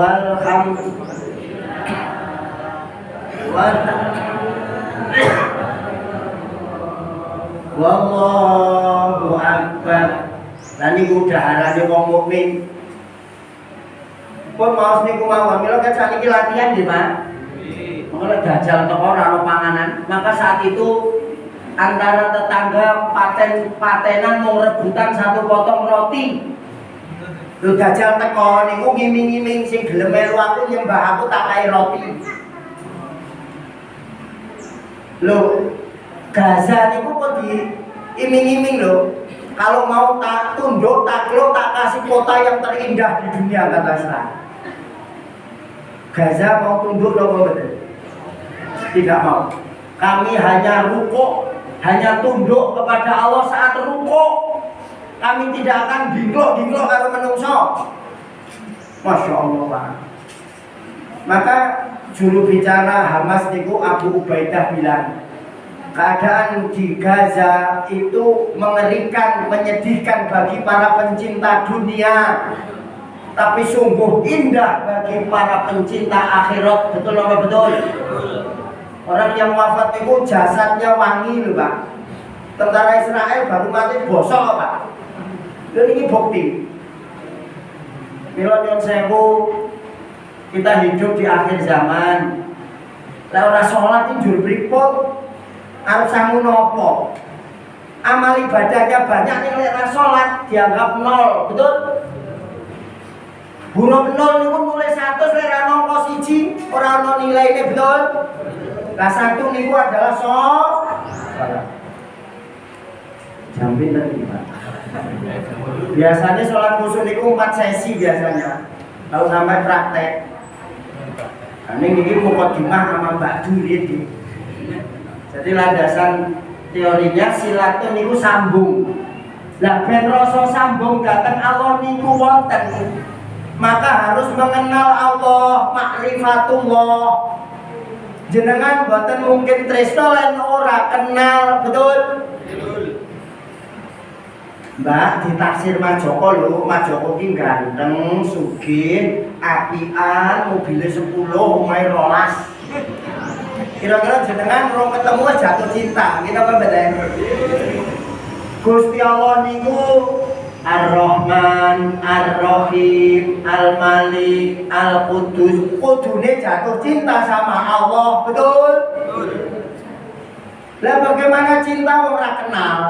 wallahu akbar. Lah niku daharane wong mukmin. Pun maos niku mawon, mila kan sakniki latihan nggih, Pak. Mengko dajal teko ora ono panganan, maka saat itu antara tetangga patenan mau rebutan satu potong roti. Lho dajal teko niku ngiming-ngiming sing gelem melu aku nyembah aku tak kae roti. Lho Gaza niku kok diiming-iming lho. Kalau mau tak tunduk, takluk, tak kasih kota yang terindah di dunia kata Islam. Gaza mau tunduk loh betul? Tidak mau. Kami hanya rukuk, hanya tunduk kepada Allah saat rukuk. Kami tidak akan dinglok kalau menungso. Masya Allah Pak. Maka juru bicara Hamas niku Abu Ubaidah bilang, keadaan di Gaza itu mengerikan, menyedihkan bagi para pencinta dunia, tapi sungguh indah bagi para pencinta akhirat. Betul apa betul? Orang yang wafat itu jasadnya wangi loh Pak. Tentara Israel baru mati bosok Pak. Dan ini bukti. Mila nyuwun sewu, kita hidup di akhir zaman. Lah ora salat iki njur pripun? Arep sangu nopo? Amal ibadahnya banyak ning lek ora salat dianggap nol, betul? Huruf nol niku nulis 100 lek ora angka 1 ora ono nilaine, betul? Lah 1 niku adalah salat. Jam pinten iki, Pak? Biasanya sholat khusyuk niku 4 sesi biasanya. Kalau sampai praktek. Nah, ini mukadimah sama Mbak Duri. Jadi landasan teorinya silatun niku sambung. Lah ben rasa sambung dateng Allah niku wonten. Maka harus mengenal Allah, makrifatullah. Jenengan boten mungkin tresno lan ora kenal, betul? Mbak ditaksir Mas Joko lho, Mas Joko ki ganteng, sugih, apian, mobilnya 10, omahe 12. Kira-kira jenengan rong ketemu jatuh cinta, kita apa beda? Gusti Allah niku Ar-Rahman, Ar-Rahim, Al-Malik, Al-Qudus. Kudune jatuh cinta sama Allah, betul? Lah bagaimana cinta ora kenal?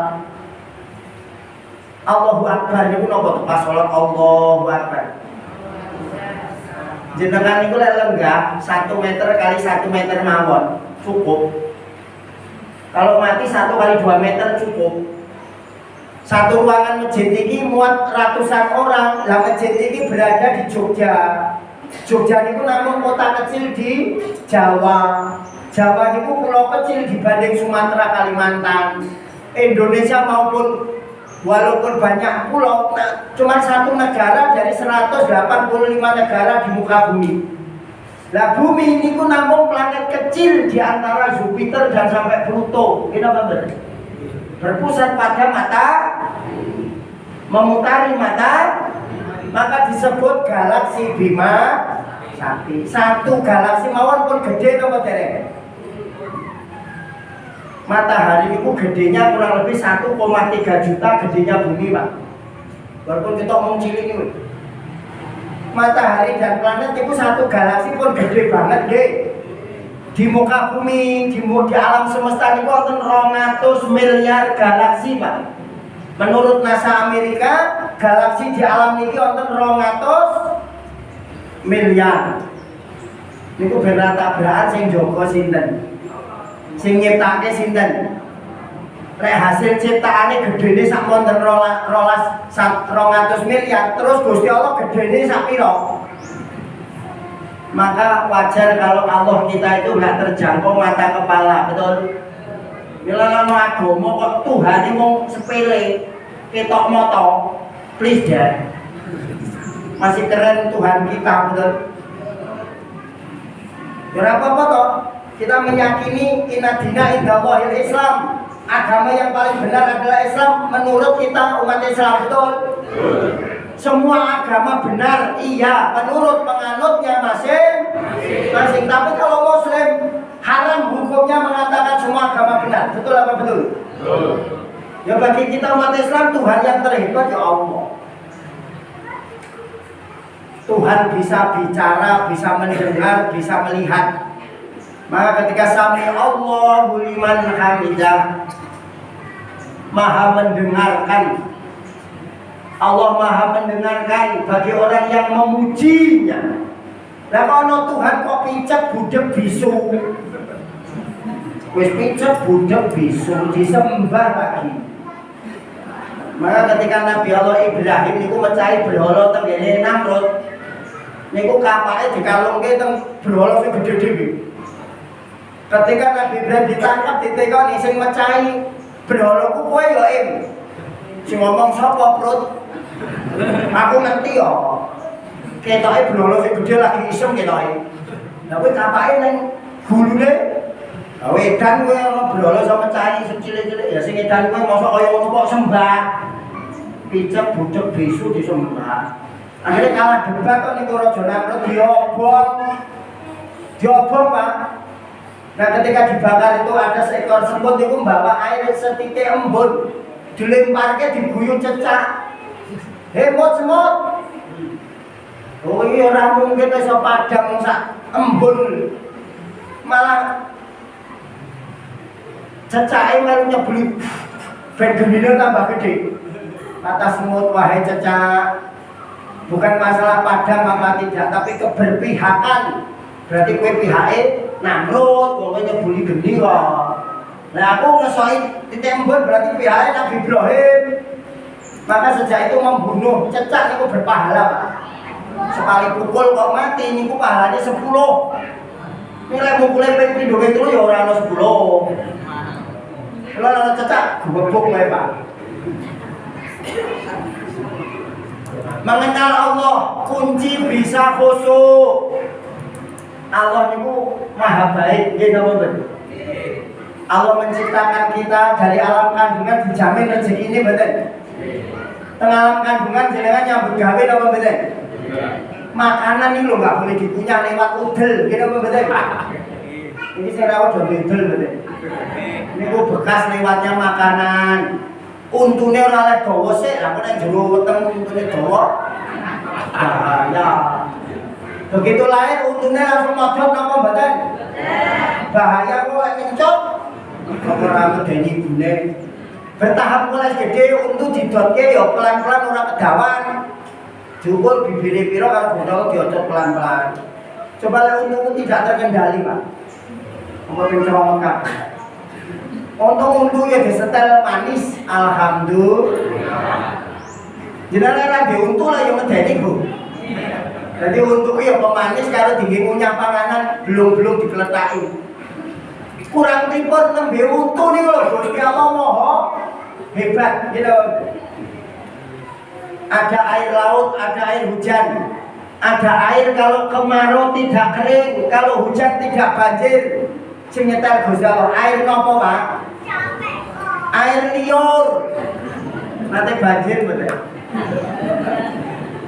Allahu Akbar niku napa pas salat Allahu Akbar. Jenengan niku lek lenggah 1 meter kali 1 meter mawon cukup. Kalau mati 1 kali 2 meter cukup. Satu ruangan masjid ini muat ratusan orang. Lah masjid ini berada di Jogja. Jogja niku namung kota kecil di Jawa. Jawa niku pulau kecil dibanding Sumatera, Kalimantan, Indonesia maupun walaupun banyak pulau, cuma satu negara dari 185 negara di muka bumi. Lah bumi ini ku namun planet kecil di antara Jupiter dan sampai Pluto. Ini apa benar? Berpusat pada mata, memutari mata, maka disebut galaksi Bima Sakti. Satu galaksi mawon pun gede apa dereng? Matahari itu gedenya kurang lebih 1,3 juta gedenya bumi Pak. Walaupun kita ngomong cilik ini, matahari dan planet itu satu galaksi pun gede banget deh. Di muka bumi, di alam semesta ini wonten 200 miliar galaksi Pak. Menurut NASA Amerika, galaksi di alam ini wonten 200 miliar. Niku ben tabrakan sing jaga sinten? Sing nyiptake sinten? Lek hasil ciptaane gedene sak wonten 200 miliar, terus Gusti Allah gedene sak pira? Maka wajar kalau Allah kita itu nggak terjangkau mata kepala, betul? Bila lama agama kok Tuhan ini mau sepele, ketok moto, please deh. Masih keren Tuhan kita, betul? Berapa apa toh? Kita meyakini inna dina indallahil Islam. Agama yang paling benar adalah Islam menurut kita umat Islam, betul? Semua agama benar, iya, menurut penganutnya masing-masing. Tapi kalau Muslim haram hukumnya mengatakan semua agama benar, betul apa betul? Ya bagi kita umat Islam Tuhan yang terhebat ya Allah. Tuhan bisa bicara, bisa mendengar, bisa melihat. Maka ketika sami Allahu liman hamidah, Maha mendengarkan. Allah Maha mendengarkan bagi orang yang memujinya. Lah kono Tuhan kok picek budek bisu. Wis picek budek bisu disembah lagi. Maka ketika Nabi Allah Ibrahim niku mecahi berhala teng ngene Namrud, niku kapake dikalungke teng berhala sing gedhe dhewe. Ketika Nabi Ibrahim ditangkap ditekoni sing mecahi berhalaku kowe ya Im. Sing ngomong sapa Prut? Aku ngerti ya. Ketoke berhala sing gedhe lagi isem ketoke. Lah kowe kapake ning gulune. Lah wedan kowe ana berhala sing mecahi sing cilik-cilik ya sing edan kowe mosok kaya ngono kok sembah. Picek budek bisu disembah. Akhirnya kalah debat kok niku Raja Namrud diobong. Diobong, Pak. Nah ketika dibakar itu ada seekor semut itu membawa air setitik embun, dilemparnya diguyur cecak. Hemot semut. Oh iya ora mungkin iso padang sak embun. Malah cecake melu nyebuli ben gemine tambah gede. Kata semut, wahai cecak, bukan masalah padang apa tidak, tapi keberpihakan. Berarti kowe pihake Namrud, kowe nyebuli geni kok. Nah aku ngesoki titik embun berarti pihake Nabi Ibrahim. Maka sejak itu membunuh cecak niku berpahala, Pak. Sekali pukul kok mati niku pahalanya 10. Nilai mukule ping pindho ping 3 ya ora ono 10. Kalau ana cecak gebuk wae, Pak. Mengenal Allah kunci bisa khusyuk. Allah niku maha baik, nggih napa mboten? Allah menciptakan kita dari alam kandungan dijamin rezeki ini mboten? Teng alam kandungan jenengan nyambut gawe napa mboten? Makanan ini lho enggak boleh dikunyah lewat udel, nggih napa mboten? Ini saya rawat do udel mboten? Niku bekas lewatnya makanan. Untune ora oleh dawa sik, lha kok nang jero weteng untune dawa. Ya. Begitu lahir untungnya langsung modal napa mboten? Bahaya kok lek ngencot. Kok ora medeni ibune. Bertahap mulai gede untu didotke ya pelan-pelan ora kedawan. Diukur bibire pira karo botol diocot pelan-pelan. Coba lek untumu tidak terkendali, Pak. Apa ping Mekah? Untu ya disetel manis, alhamdulillah. Jenengan ra di untu lah yang medeni, Bu. Jadi untuk ya pemanis kalau dingin ngunyah panganan belum dikeletaki. Kurang tipun nembe untu niku lho Gusti Allah Maha hebat gitu. Ada air laut, ada air hujan. Ada air kalau kemarau tidak kering, kalau hujan tidak banjir. Sing nyetel Gusti Allah air napa, Pak? Air liur. Nanti banjir bener.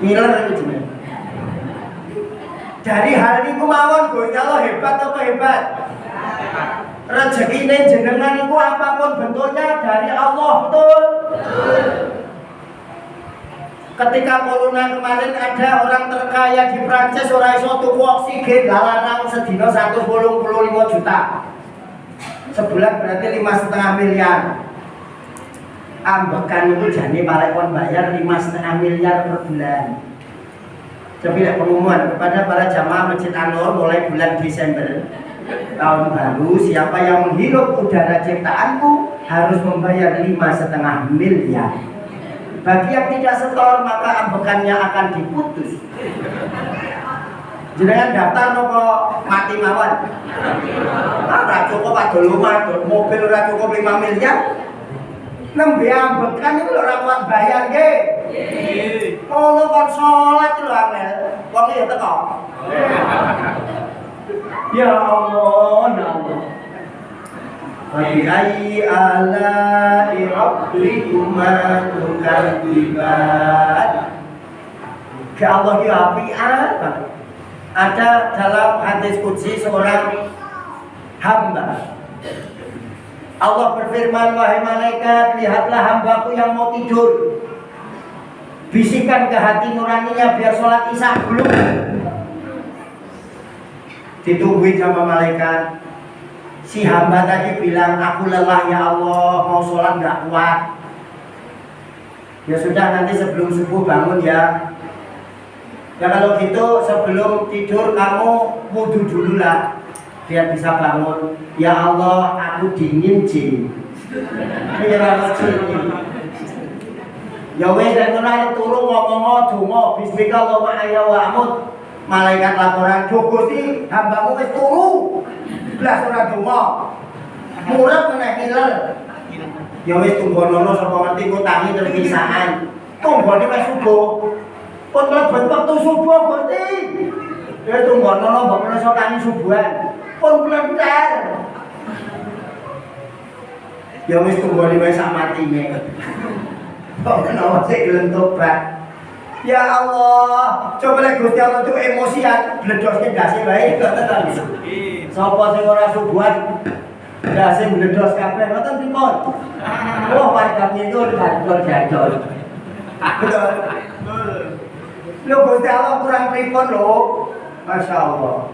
Ngiler iki jenenge. Dari hal ini mawon Gusti Allah hebat apa hebat? Rezekine jenengan itu apapun bentuknya dari Allah, betul? Ketika corona kemarin ada orang terkaya di Prancis ora iso tuku oksigen, larang sedina 185 juta. Sebulan berarti 5,5 miliar. Ambekan itu jane parek kon bayar 5,5 miliar per bulan. Jadi pengumuman kepada para jamaah Masjid An-Nur mulai bulan Desember tahun baru, siapa yang menghirup udara ciptaanku harus membayar 5,5 miliar. Bagi yang tidak setor maka ambekannya akan diputus. Jenengan daftar nopo mati mawon. Ora cukup adol omah, mobil ora cukup 5 miliar. Nembe ambekan itu ora kuat bayar nggih. Ngono kon salat lho angel. Wong ya teko. Ya Allah, ya Allah. Fabi'ayyi ala'i rabbikuma tukadziban. Ke Allah ya apian. Ada dalam hadis qudsi seorang hamba. Allah berfirman, wahai malaikat, lihatlah hambaku yang mau tidur. Bisikan ke hati nuraninya biar sholat isya dulu. Ditungguin sama malaikat. Si hamba tadi bilang, aku lelah ya Allah, mau sholat gak kuat. Ya sudah, nanti sebelum subuh bangun ya. Ya kalau gitu sebelum tidur kamu wudu dulu lah, biar bisa bangun. Ya Allah, aku dingin jin. Ya ya wes dan kenal turu ngomong donga bismillahirrahmanirrahim ya wa amut. Malaikat laporan, Gusti hambamu wis turu. Blas ora donga. Murah meneh hilal. Ya wis tunggono sapa ngerti ku tangi terpisaan. Tunggone wis subuh. Pun mlebet wektu subuh Gusti. Ya tunggono mbok menawa tangi subuhan. Pun blentar. Ya wis tunggone wis sak matine. Kok kenapa sih gelem tobat? Ya Allah, coba lek Gusti Allah itu emosian, bledosnya dasi bae ngoten ta. Sapa sing ora subuhan dasi bledos kabeh ngoten pripun? Oh, warga itu jadol. Betul. Lho Gusti Allah kurang pripun lho. Masya Allah.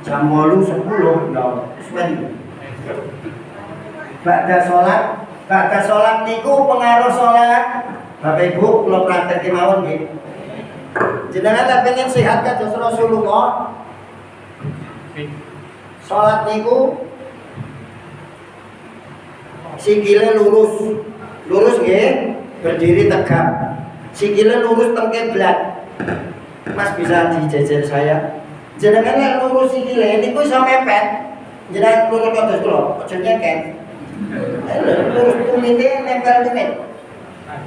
Jam 8.10 ya. Suwen. Ba'da sholat niku pengaruh sholat. Bapak Ibu kula praktek kemawon nggih. Jenengan lek pengen sehat kados Rasulullah. Sholat niku sikile lurus. Lurus nggih, berdiri tegak. Sikile lurus teng kiblat. Mas bisa dijejer saya. Jenengan lek lurus sikile niku iso mepet. Jenengan lurus kados kula, aja nyeket. Lurus tumite nempel tumit.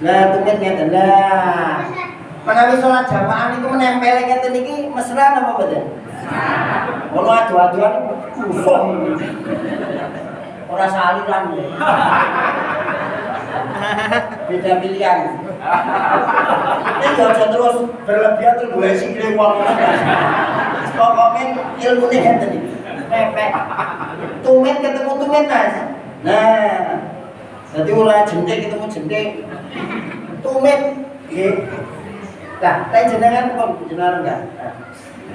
Lah tumit ngeten lah. Menawi salat jamaah niku menempel ngeten iki mesra napa mboten? Ono adu-aduan usuk. Ora saliran. Beda pilihan. Ini aja terus berlebihan terus gue sikile wong. Pokoknya ilmune ngeten iki. Pepek. Tumit ketemu tumit Mas. Nah, jadi ulah jentik ketemu jentik. Tumit nggih. Lah, lek jenengan kok jenengan enggak?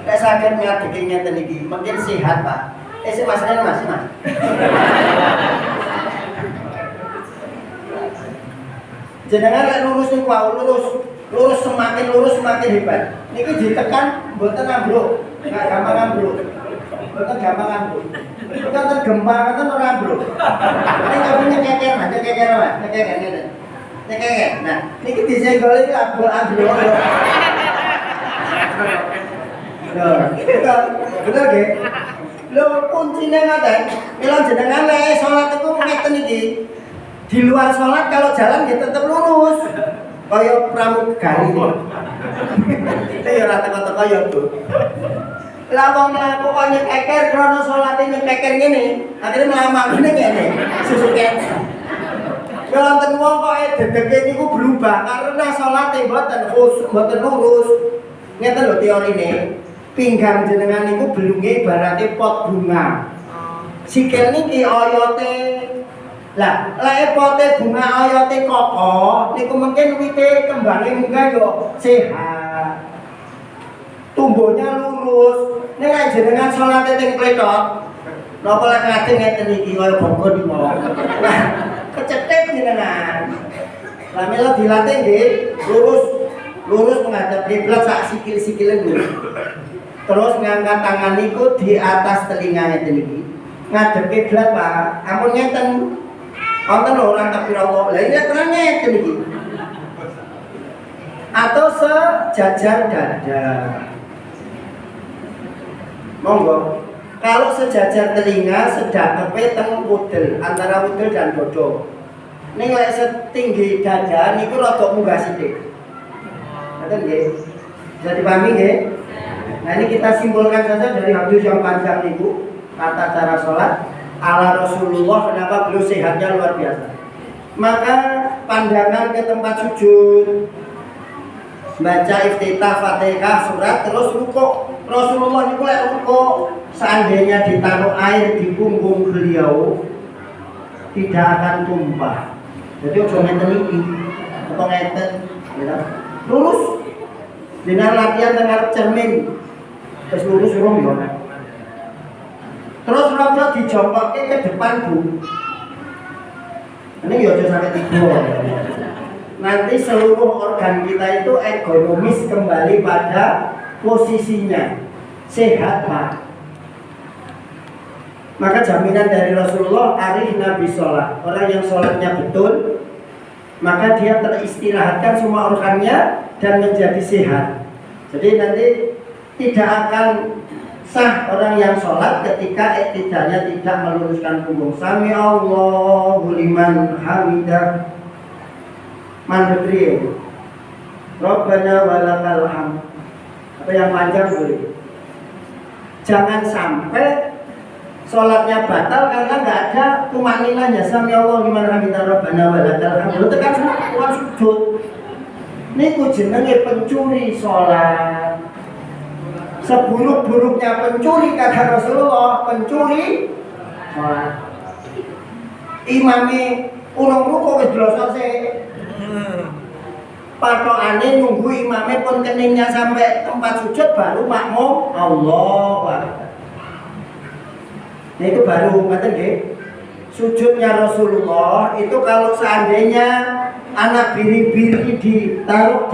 Lek saged ngadegi ngeten iki, mungkin sehat, Pak. Sik Mas Ren Mas. Jenengan lek lurus niku wau lurus semakin lurus semakin hebat. Niki ditekan mboten ambruk, enggak gampang ambruk. Mboten gampang ambruk. Kita tergempa kan ora ambruk. Nek kabeh keker Mas, keker ngeten. Keker. Nah, niki disenggol iki ambruk. Bener nggih? Lho kuncine ngaten, mila jenengan lek salat iku ngeten iki. Di luar sholat kalau jalan ya tetap lurus kaya pramugari itu ya rata-rata ya tuh lawang melaku kaya nyekeker karena sholatnya nyekeker gini akhirnya melamang ini gini susu kek kalau tenuang kaya dedek ini berubah karena sholatnya buatan lurus ngeten lho teori ini pinggang jenengan itu belungnya ibaratnya pot bunga sikil ini oyote lah, lek pote bunga oyote kokoh, niku mungkin wite kembange munggah yo sehat. Tumbuhnya lurus. Nek jenengan salate teng pletot, napa lek ngajeng ngeten iki kaya bongkon iki mau. Lah, kecethep jenengan. Lah mila dilatih nggih, lurus menghadap kiblat sak sikil-sikile lurus. Terus ngangkat tangan niku di atas telinga ngeten iki. ngadep kiblat Pak, ampun ngeten. Wonten lho orang takbirullah. Lah iya tenan ngeten iki. Atau sejajar dada. Monggo. Kalau sejajar telinga sedakepe teng wudel, antara wudel dan bodo. Ning lek setinggi dada niku rada munggah sithik. Ngoten nggih. Bisa dipahami nggih? Nah ini kita simpulkan saja dari hadis yang panjang niku, tata cara sholat ala Rasulullah, kenapa beliau sehatnya luar biasa. Maka pandangan ke tempat sujud, baca iftitah Fatihah surat terus rukuk. Rasulullah niku lek rukuk seandainya ditaruh air di punggung beliau tidak akan tumpah. Jadi ojo ngeten iki, atau ngeten, ya. Lurus dengan latihan dengan cermin. Terus lurus urung ya. Terus rada dijongkokke ke depan, Bu. Ini ya aja sampai tiga. Nanti seluruh organ kita itu ergonomis kembali pada posisinya. Sehat, Pak. Maka jaminan dari Rasulullah, arihna bisolah. Orang yang sholatnya betul, maka dia teristirahatkan semua organnya dan menjadi sehat. Jadi nanti tidak akan sah orang yang sholat ketika iktidalnya tidak meluruskan punggung. Sami Allahu liman hamidah. Mandiri. Rabbana walakal hamd. Apa yang panjang boleh. Jangan sampai sholatnya batal karena nggak ada tumaninahnya. Sami Allahu liman hamidah. Rabbana walakal hamd. Tekan semua sujud. Niku jenenge pencuri sholat. Seburuk-buruknya pencuri kata Rasulullah, pencuri sholat. Imame urung ruku wis blosor sik. Patokane nunggu imame pun keningnya sampai tempat sujud baru makmum Allahu Akbar. Nah itu baru ngoten nggih. Sujudnya Rasulullah itu kalau seandainya anak biri-biri ditaruh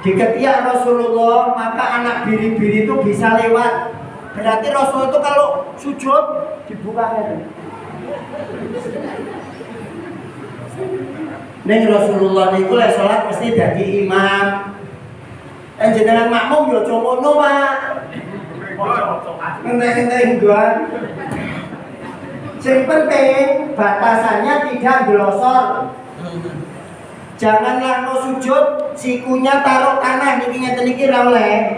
di ketiak Rasulullah, maka anak biri-biri itu bisa lewat. Berarti Rasul itu kalau sujud dibuka kan. Ning Rasulullah niku lek salat mesti dadi imam. Jenengan makmum yo aja ngono, Pak. Entek-entek nggon. Sing penting batasannya tidak glosor. Janganlah mau sujud sikunya taruh tanah niki ngeten iki ra oleh.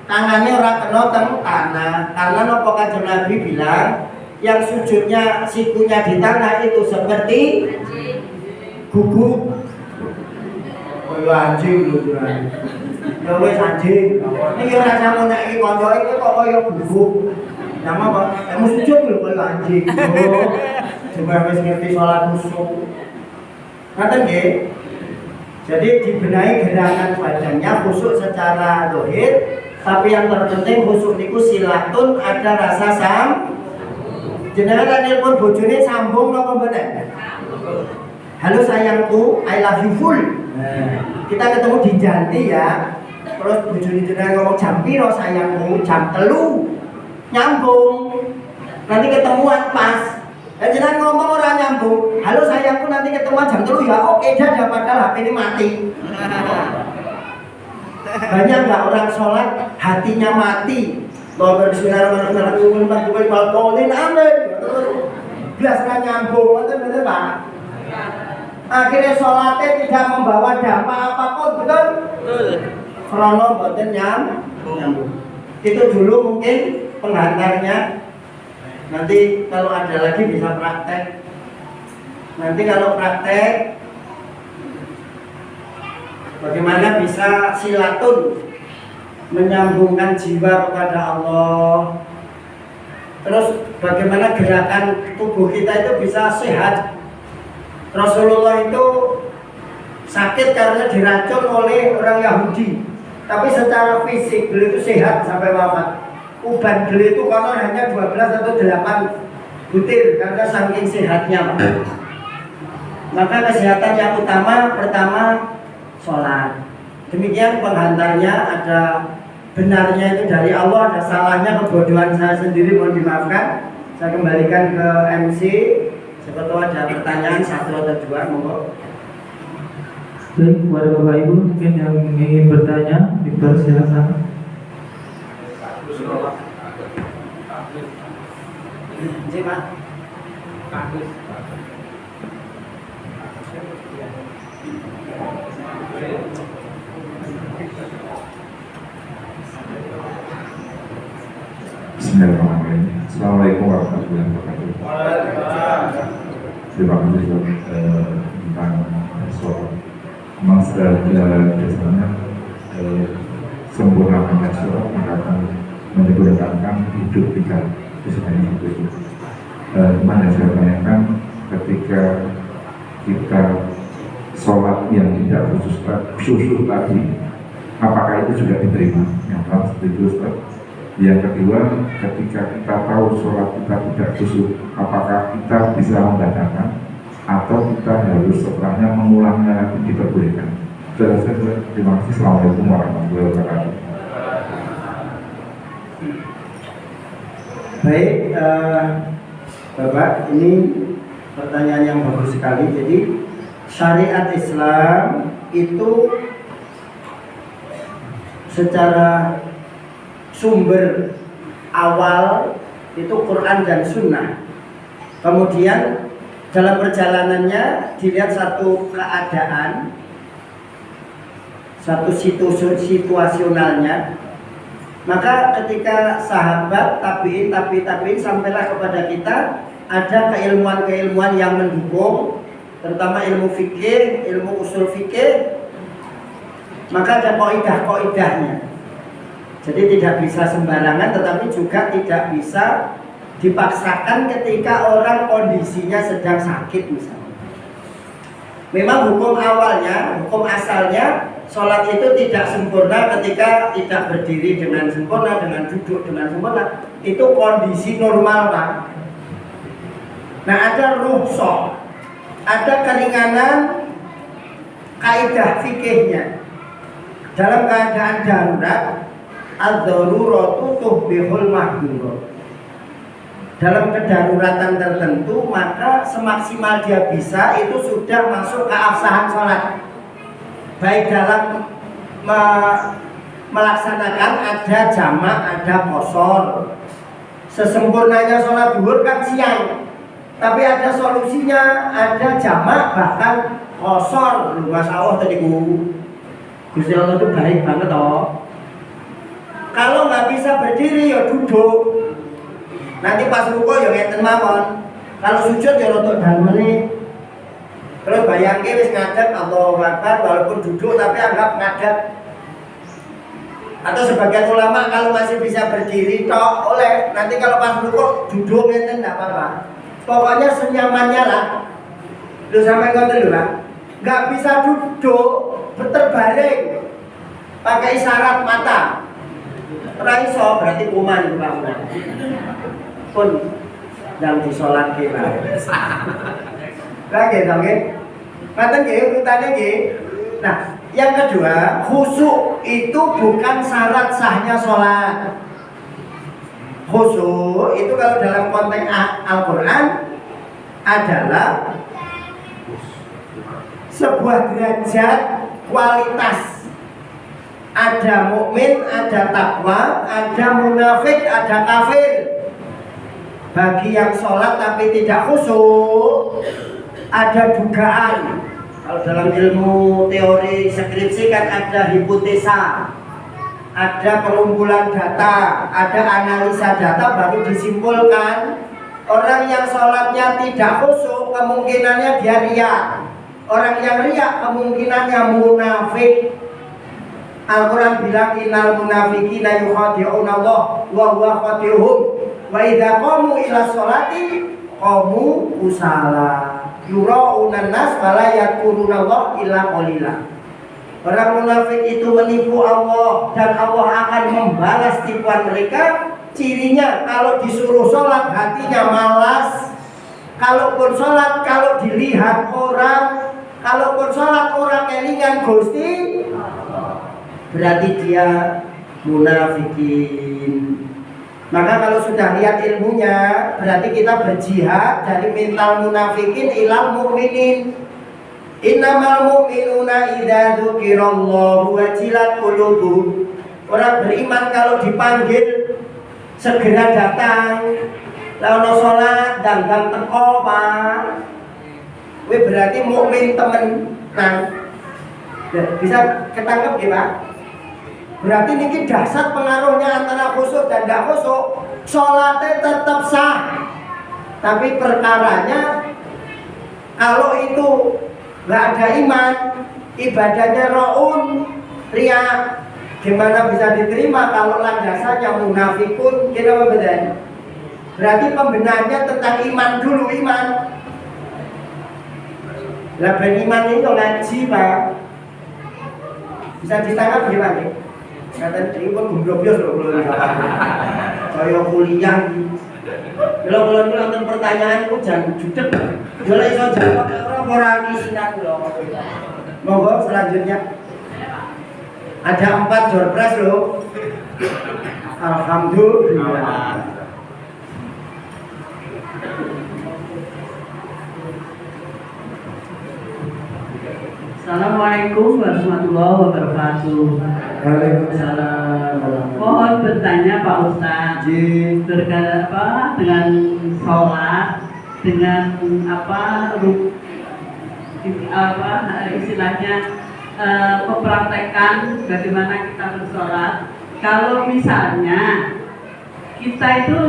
Tangannya ora kena teng tanah. Karena napa Kanjeng Nabi bilang yang sujudnya sikunya di tanah itu seperti guguk. Kaya anjing lho jurane. Ya wis anjing. Iki ora sampe nek iki kanca iki kok kaya guguk. Nama apa? Kamu sujud lho kaya anjing. Oh. Coba wis ngerti salat khusyuk. Ngaten nggih. Jadi dibenahi gerakan badannya khusyuk secara zahir, tapi yang terpenting khusyuk niku silatun ada rasa jenengan kan nelpon bojone sambung napa mboten? Halo sayangku, I love you full. Kita ketemu di Janti ya. Terus bojone jenengan ngomong jam piro sayangku? Jam 3. Nyambung. Nanti ketemuan pas. Jenengan ngomong orang nyambung. Halo sayangku, nanti ketemuan jam 3 ya. Oke dah, padahal HP ini mati. Banyak nggak orang sholat hatinya mati. Bahwa bismillahirrahmanirrahim balkonin amin. Belas nggak nyambung, betul Pak. Akhirnya sholatnya tidak membawa dampak apapun, betul? Krono boten nyambung. Itu dulu mungkin penghantarnya. Nanti kalau ada lagi bisa praktek. Nanti kalau praktek bagaimana bisa silatun menyambungkan jiwa kepada Allah. Terus bagaimana gerakan tubuh kita itu bisa sehat. Rasulullah itu sakit karena diracun oleh orang Yahudi. Tapi secara fisik beliau itu sehat sampai wafat. Uban beliau itu konon hanya 12 atau 8 butir karena saking sehatnya. Maka kesehatan yang utama pertama sholat. Demikian penghantarnya, ada benarnya itu dari Allah, ada salahnya kebodohan saya sendiri, mohon dimaafkan. Saya kembalikan ke MC. Siapa tahu ada pertanyaan satu atau dua, monggo. Baik, kepada Bapak Ibu mungkin yang ingin bertanya dipersilakan. Bismillahirrahmanirrahim. Assalamualaikum warahmatullahi wabarakatuh. Terima kasih tentang soal. Memang biasanya sempurna mengajar akan menyempurnakan hidup kita sebenarnya itu. Cuman yang saya tanyakan ketika kita sholat yang tidak khusus tadi, apakah itu juga diterima? Yang pertama seperti itu, Ustaz. Yang kedua, ketika kita tahu sholat kita tidak khusyuk, apakah kita bisa membacakan atau kita harus setelahnya mengulangnya lagi diperbolehkan? Terima kasih. Assalamualaikum warahmatullahi wabarakatuh. Baik, Bapak, ini pertanyaan yang bagus sekali. Jadi syariat Islam itu secara sumber awal itu Quran dan Sunnah. Kemudian dalam perjalanannya dilihat satu keadaan, satu situasionalnya. Maka ketika sahabat tabi'in sampailah kepada kita ada keilmuan-keilmuan yang mendukung, terutama ilmu fikih, ilmu usul fikih, maka ada kaidah-kaidahnya. Jadi tidak bisa sembarangan, tetapi juga tidak bisa dipaksakan ketika orang kondisinya sedang sakit misalnya. Memang hukum awalnya, hukum asalnya, sholat itu tidak sempurna ketika tidak berdiri dengan sempurna, dengan duduk dengan sempurna. Itu kondisi normal, Pak. Nah, ada rukhsah, ada keringanan kaidah fikihnya. Dalam keadaan darurat, ad-daruratu tuhbihul mahdurat. Dalam kedaruratan tertentu, maka semaksimal dia bisa itu sudah masuk ke absahan sholat. Baik dalam melaksanakan ada jamak, ada qashar. Sesempurnanya sholat duhur kan siang, tapi ada solusinya, ada jamak bahkan qashar. Masya Allah tadi Gusti Allah itu baik banget toh. Kalau nggak bisa berdiri ya duduk. Nanti pas rukuk ya ngeten mawon. Kalau sujud ya rotok daleme. Terus bayangke wis ngadeg Allahu Akbar walaupun duduk tapi anggap ngadeg. Atau sebagian ulama kalau masih bisa berdiri tok oleh, nanti kalau pas rukuk duduk ngeten enggak apa-apa. Pokoknya senyamannya lah. Lu sampai ngoten lho, Pak. Enggak bisa duduk, terbaring. Pakai isyarat mata. Ora iso berarti kuman Pak. Pun yang disolat kita. Lagi dong, ngaten nggih urutannya nggih. Nah, yang kedua, khusyuk itu bukan syarat sahnya sholat. Khusyuk itu kalau dalam konteks Al-Quran adalah sebuah derajat kualitas. Ada mukmin, ada takwa, ada munafik, ada kafir. Bagi yang sholat tapi tidak khusyuk, ada dugaan. Kalau dalam ilmu teori skripsi kan ada hipotesa, ada pengumpulan data, ada analisa data baru disimpulkan. Orang yang sholatnya tidak khusyuk kemungkinannya dia riya. Orang yang riya kemungkinannya munafik. Al-Quran bilang innal munafiqina yukhadi'una Allah wa huwa khadi'uhum. Wa idza qamu ila sholati qamu kusala yura'unan nas wala yadhkuruna Allah illa qalila. Orang munafik itu menipu Allah dan Allah akan membalas tipuan mereka. Cirinya kalau disuruh sholat hatinya malas. Kalaupun sholat kalau dilihat orang, kalaupun sholat orang kelingan Gusti, berarti dia munafikin. Maka kalau sudah lihat ilmunya, berarti kita berjihad dari mental munafikin ilal mu'minin. Innamal mu'minuna idza dzukirallahu wajilat qulubuhum. Orang beriman kalau dipanggil segera datang. Lalu sholat dan teko Pak. Wih berarti mukmin temen. Nah, bisa ketangkep ya Pak? Berarti ini dasar pengaruhnya antara khusyuk dan tidak khusyuk. Sholatnya tetap sah, tapi perkaranya kalau itu nggak ada iman, ibadahnya ro'un, riya, gimana bisa diterima kalau landasannya munafikun? Kita membedakan. Berarti pembenahannya tentang iman dulu, iman. Lah ben iman itu ngaji Pak. Bisa ditangkap gimana? Kata ini pun gumblok-bios loh kalau saya kuliah kalau nonton pertanyaan itu jangan judek boleh saya jawab orang sinat loh. Monggo selanjutnya ada 4 door prize loh. Alhamdulillah. Assalamualaikum warahmatullahi wabarakatuh. Waalaikumsalam. Mohon bertanya Pak Ustadz berkaitan apa dengan sholat, dengan istilahnya mempraktekkan bagaimana kita bersolat. Kalau misalnya kita itu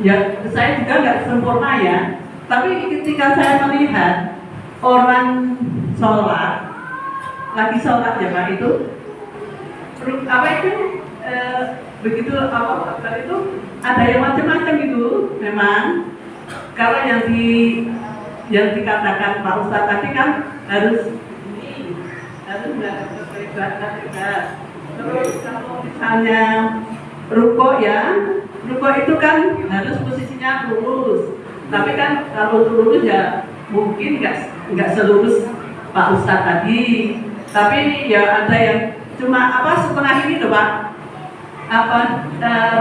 ya saya juga nggak sempurna ya, tapi ketika saya melihat orang sholat lagi sholat ya Pak itu begitu itu ada yang macam-macam itu memang kalau yang dikatakan Pak Ustadz tadi kan harus nggak terus kalau misalnya ruko itu kan harus posisinya lurus, tapi kan kalau lurus ya mungkin nggak selurus Pak Ustadz tadi, tapi ya ada yang cuma setengah ini loh Pak,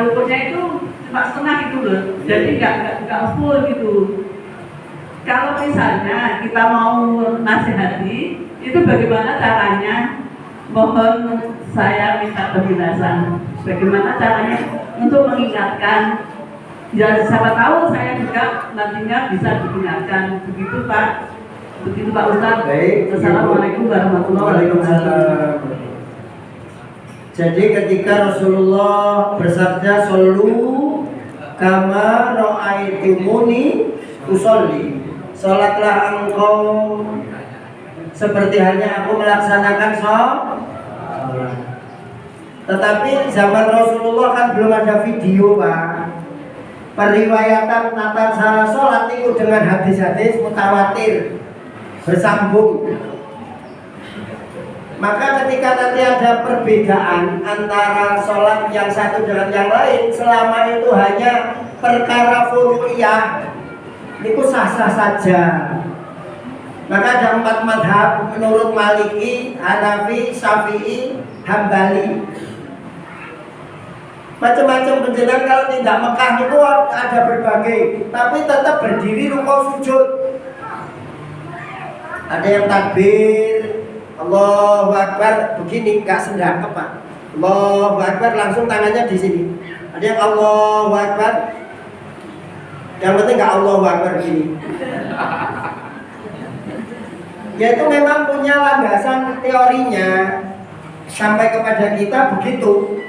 rukunnya itu cuma setengah gitu loh, jadi nggak full gitu. Kalau misalnya kita mau nasihati, itu bagaimana caranya? Mohon saya minta penjelasan bagaimana caranya untuk mengingatkan. Ya siapa tahu saya juga nantinya bisa diingatkan. Begitu Pak. Begitu Pak Ustadz. Baik. Assalamualaikum warahmatullahi wabarakatuh. Jadi ketika Rasulullah bersabda shollu kama ra'aitumuni usolli, salatlah engkau seperti halnya aku melaksanakan sholat. Tetapi zaman Rasulullah kan belum ada video Pak. Periwayatan tata cara sholat itu dengan hadis-hadis mutawatir bersambung. Maka ketika nanti ada perbedaan antara sholat yang satu dengan yang lain, selama itu hanya perkara furu'iyah, itu sah-sah saja. Maka ada 4 madhab menurut Maliki, Hanafi, Syafi'i, Hambali. Macam-macam penjelasan. Kalau tidak Mekah itu ada berbagai, tapi tetap berdiri rukuk sujud. Ada yang takbir Allahu Akbar begini, nggak sendak apa. Allahu Akbar langsung tangannya di sini. Ada yang Allahu Akbar, yang penting nggak Allahu Akbar begini. Yaitu memang punya landasan teorinya sampai kepada kita begitu.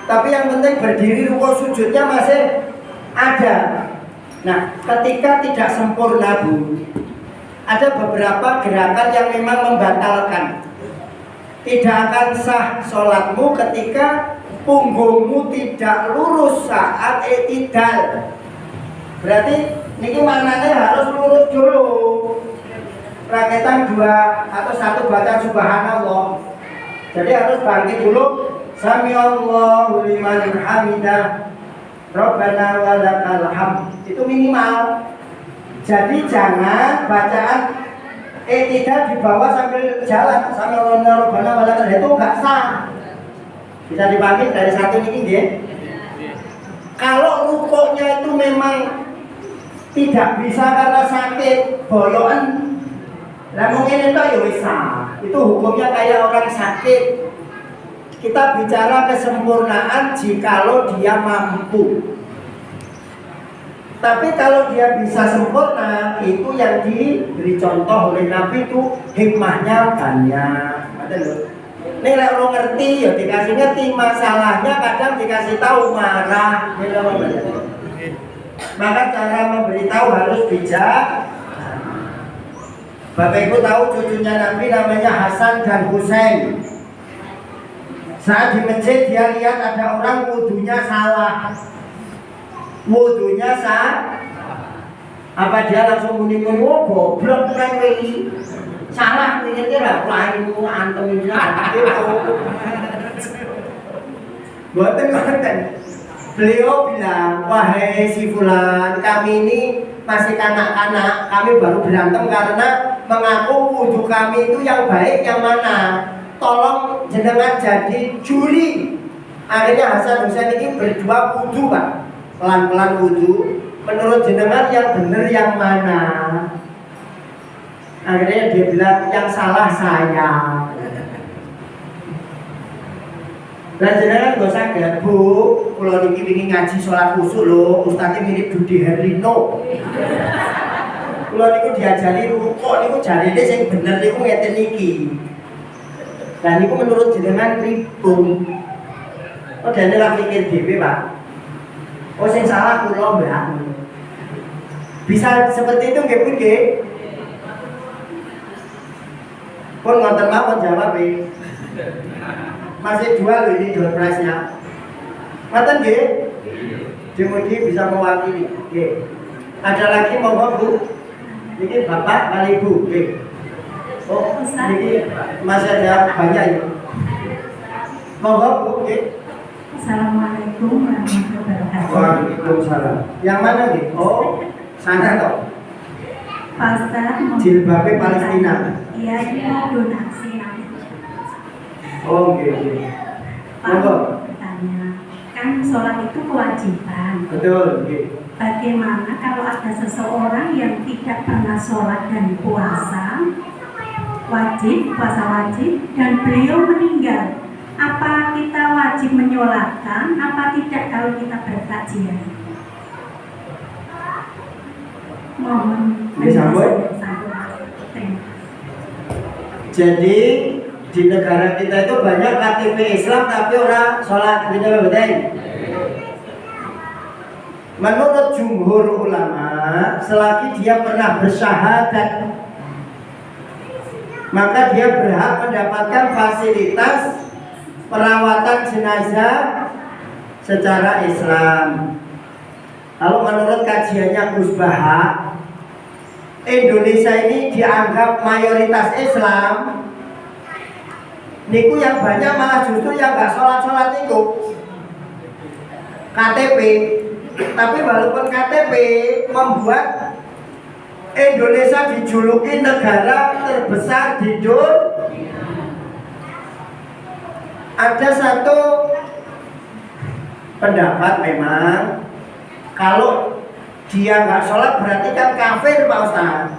Tapi yang penting berdiri rukuk sujudnya masih ada. Nah, ketika tidak sempurna Bu, ada beberapa gerakan yang memang membatalkan. Tidak akan sah sholatmu ketika punggungmu tidak lurus saat i'tidal. Berarti ini maknanya harus lurus dulu. Raketan 2 atau 1 baca subhanallah. Jadi harus bangkit dulu. Samiallahu liman hamidah. Rabbana walakal hamd. Itu minimal. Jadi jangan bacaan tidak dibawa sambil jalan. Samiallahu Rabbana walakal hamd itu enggak sah. Bisa dipanggil dari 1 ini nggih. Kalau rukuknya itu memang tidak bisa karena sakit boyoan, lah mungkin itu ya bisa. Itu hukumnya kayak orang sakit. Kita bicara kesempurnaan jikalau dia mampu. Tapi kalau dia bisa sempurna, itu yang diberi contoh oleh Nabi itu hikmahnya banyak. Ini lek orang ngerti ya dikasih ngerti, masalahnya kadang dikasih tahu marah. Maka cara memberitahu harus bijak. Bapak Ibu tahu cucunya Nabi namanya Hasan dan Husain. Saat di masjid dia lihat ada orang wudunya salah. Wudunya salah. Apa dia langsung muni-muni, oh goblok kan ini. Salah nih kira lain antemin gitu. Boten. Beliau bilang, wahai si fulan, kami ini masih kanak-kanak, kami baru berantem karena mengaku wudhu kami itu yang baik yang mana. Tolong jenengan jadi juri. Akhirnya Hasan Husain ini berdua wudhu Pak, pelan-pelan wudhu. Menurut jenengan yang benar yang mana? Akhirnya dia bilang yang salah saya. Dan jenengan gak sadar, Bu, kalau niki ingin ngaji sholat khusyuk loh, Ustadznya mirip Dude Herlino. Kalau niku diajari rukuk niku jarine sing bener niku ngeten niki. Dan niku menurut jenengan pripun? Oh dene lah mikir dhewe, Pak. Oh sing salah kula, Mbak. Bisa seperti itu nggih, Bu nggih? Pun ngoten mawon jawab masih dua loh ini door prize-nya. Ngoten nggih? Dimudi bisa mewakili. Nggih. Ada lagi monggo Bu. Ini Bapak kali Ibu. Nggih. Oh, ini masih ada banyak ini. Monggo Bu, nggih. Assalamualaikum warahmatullahi wabarakatuh. Waalaikumsalam. Yang mana nggih? Oh, sana toh. Pak Ustaz, Jilbabe Palestina. Iya, ini mau donasi. Oh, nggih. Pak, Monggo. bertanya, kan sholat itu kewajiban. Betul, nggih. Bagaimana kalau ada seseorang yang tidak pernah sholat dan puasa wajib, dan beliau meninggal? Apa kita wajib menyolatkan, apa tidak kalau kita berkajian? Mohon. Ini sambut. Jadi di negara kita itu banyak KTP Islam tapi orang sholat, betul. Menurut jumhur ulama, selagi dia pernah bersyahadat, maka dia berhak mendapatkan fasilitas perawatan jenazah secara Islam. Lalu menurut kajiannya Gus Baha, Indonesia ini dianggap mayoritas Islam. Niku yang banyak malah justru yang gak sholat-sholat niku KTP. Tapi walaupun KTP membuat Indonesia dijuluki negara terbesar di dunia. Ada satu pendapat memang kalau dia nggak sholat berarti kan kafir Pak Ustaz.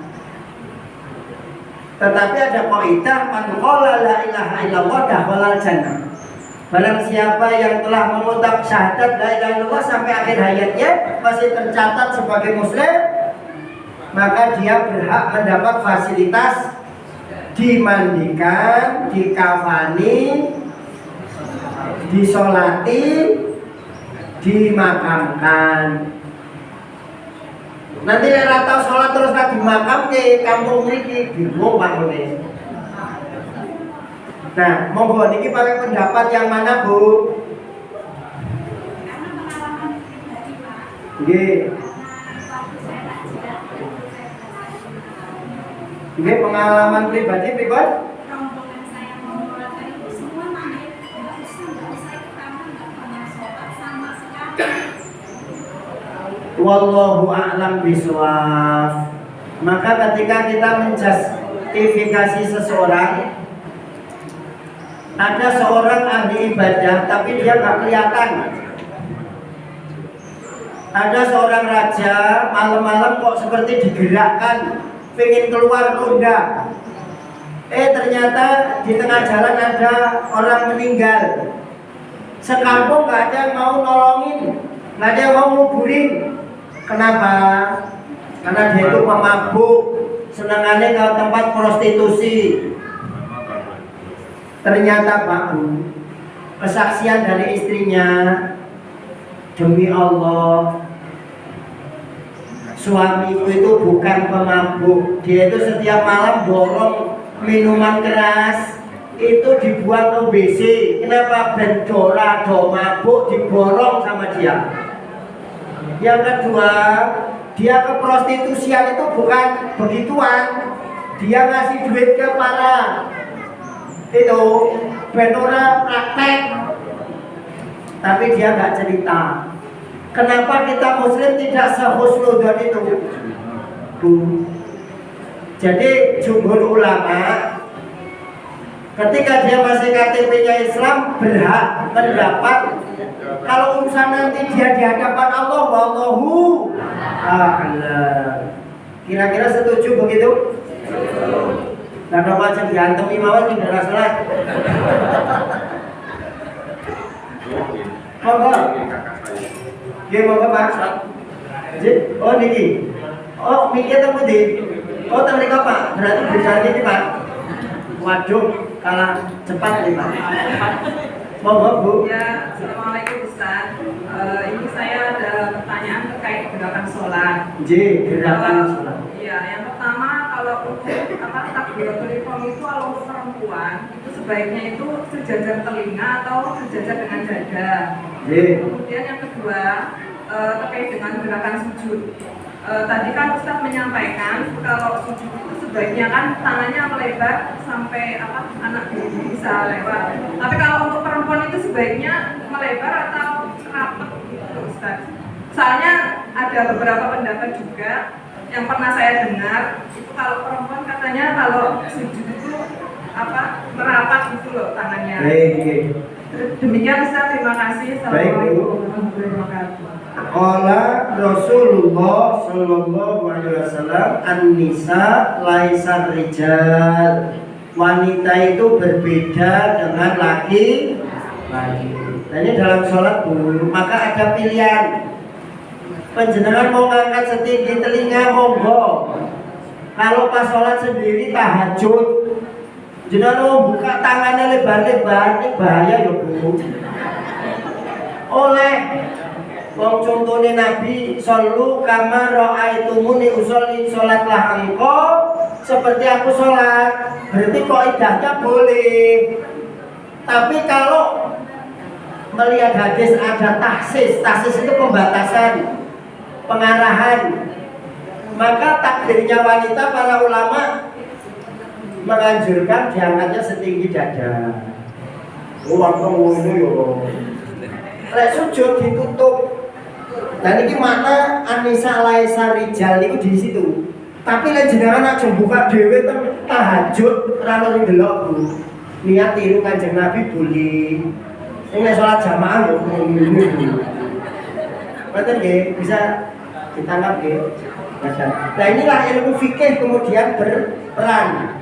Tetapi ada kaidah man qala la ilaha illallah dakhalal jannah. Barang siapa yang telah mengucap syahadat la ilaha illallah sampai akhir hayatnya masih tercatat sebagai muslim, maka dia berhak mendapat fasilitas dimandikan, dikafani, disolati, dimakamkan. Nanti nek ora tau salat terus tak dimakamke kampung mriki bingung Pak Mune. Nah, monggo niki pakai pendapat yang mana, Bu? Nggih. Nggih, pengalaman pribadi pripun? Rombongan saya mau melakukan itu semua mandi, nggak usah ke kamar, nggak pernah sholat sama sekali. Wallahu a'lam bishawab. Maka ketika kita menjustifikasi seseorang, ada seorang ahli ibadah tapi dia nggak kelihatan. Ada seorang raja malam-malam kok seperti digerakkan, pengen keluar ronda. Ternyata di tengah jalan ada orang meninggal. Sekampung nggak ada yang mau nolongin, nggak ada yang mau nguburin. Kenapa? Karena dia itu pemabuk, senangannya ke tempat prostitusi. Ternyata Pak Bu, kesaksian dari istrinya, demi Allah, suamiku itu bukan pemabuk. Dia itu setiap malam borong minuman keras, itu dibuang ke WC. Kenapa? Bendora do mabuk diborong sama dia. Yang kedua, dia ke prostitusian itu bukan begituan. Dia ngasih duit ke para itu bendora praktek, tapi dia nggak cerita. Kenapa kita Muslim tidak sehusnudzon itu? Jadi jumhur ulama ketika dia masih KTP-nya Islam berhak mendapat, kalau urusan nanti dia di hadapan Allah, wallahu a'lam. Kira-kira setuju begitu? Nah, kalau macam diantem imam tidak masalah. Monggo. Nggih, monggo Pak. Oh niki. Oh, mikir temu di. Oh, teng mriko Pak. Berarti bicara iki Pak. Waduh, kalah cepat nih Pak. Monggo Bu. Ya, assalamualaikum Ustaz. Ini saya ada pertanyaan terkait gerakan sholat. Gerakan sholat. Iya, yang pertama kalau untuk takbiratul ihram itu kalau untuk perempuan itu sebaiknya itu sejajar telinga atau sejajar dengan dada. Kemudian yang kedua terkait dengan gerakan sujud. Tadi kan Ustaz menyampaikan kalau sujud itu sebaiknya kan tangannya melebar sampai anak baby bisa lewat. Tapi kalau untuk perempuan itu sebaiknya melebar atau rapat gitu Ustaz. Soalnya ada beberapa pendapat juga yang pernah saya dengar itu kalau perempuan katanya kalau sujud itu merapat gitu loh tangannya. Demikian Ustaz, terima kasih. Assalamualaikum warahmatullahi wabarakatuh. Qala Rasulullah sallallahu alaihi wasallam, an-nisa laisar rijal. Wanita itu berbeda dengan laki-laki. Nah, ini dalam sholat Bu, maka ada pilihan. Panjenengan mau ngangkat setinggi telinga monggo. Kalau pas sholat sendiri tahajud, jenengan mau buka tangannya lebar-lebar, ini bahaya ya Bu. Oleh wong contohnya Nabi, shollu kama ra'aitumuni usolli, sholatlah engkau seperti aku sholat. Berarti kaidahnya boleh. Tapi kalau melihat hadis ada tahsis itu pembatasan, pengarahan, maka takdirnya wanita para ulama menganjurkan diangkatnya setinggi dada. Uang penghuni yo. Lek sujud ditutup. Dan ini makna An-Nisa laisa rijal itu di situ. Tapi lek jenengan aja buka dhewe tahajud ora ono ndelok Bu. Niat tiru Kanjeng Nabi boleh. Ini sholat jamaah yo ngene Bu. Betul nggih, bisa ditangkap nggih. Nah inilah ilmu fikih kemudian berperan.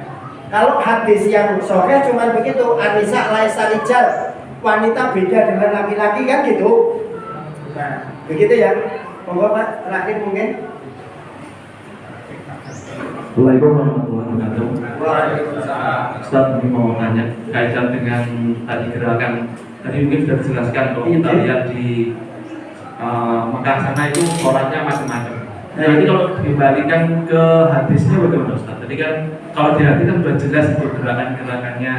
Kalau hadis yang sahih cuma begitu, An-Nisa laisa rijal, wanita beda dengan laki-laki kan gitu. Nah, begitu ya. Monggo Pak, terakhir mungkin. Assalamualaikum warahmatullahi wabarakatuh. Waalaikumsalam. Ustaz mau tanya kaitan dengan tadi gerakan. Tadi mungkin sudah dijelaskan kalau kita lihat di Mekah sana itu sholatnya macam-macam. Jadi kalau dibalikan ke hadisnya bagaimana Ustaz? Tadi kan kalau di hadis kan sudah jelas untuk gerakan-gerakannya,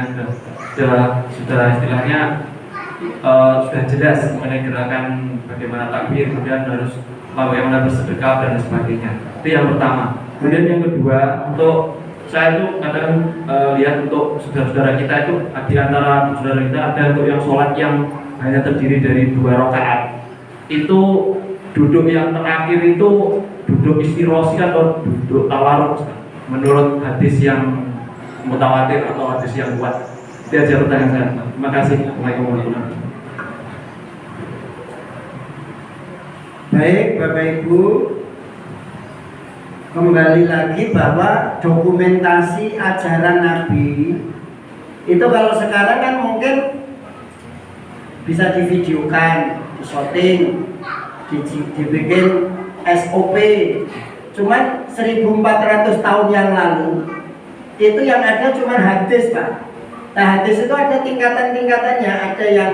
sudah istilahnya sudah jelas mengenai gerakan bagaimana takbir, kemudian harus bagaimana bersedekah dan sebagainya. Itu yang pertama. Kemudian yang kedua, untuk saya itu kadang lihat untuk saudara-saudara kita itu di antara saudara kita ada untuk yang sholat yang hanya terdiri dari 2 rakaat. Itu duduk yang terakhir itu duduk istirosi atau duduk tawaruk menurut hadis yang mutawatir atau hadis yang kuat. Itu aja pertanyaan saya. Terima kasih. Assalamualaikum warahmatullahi wabarakatuh. Baik Bapak Ibu, kembali lagi bahwa dokumentasi ajaran Nabi itu kalau sekarang kan mungkin bisa divideokan, disyuting, dibikin SOP. Cuman 1400 tahun yang lalu itu yang ada cuma hadis, Pak. Nah, hadis itu ada tingkatan-tingkatannya, ada yang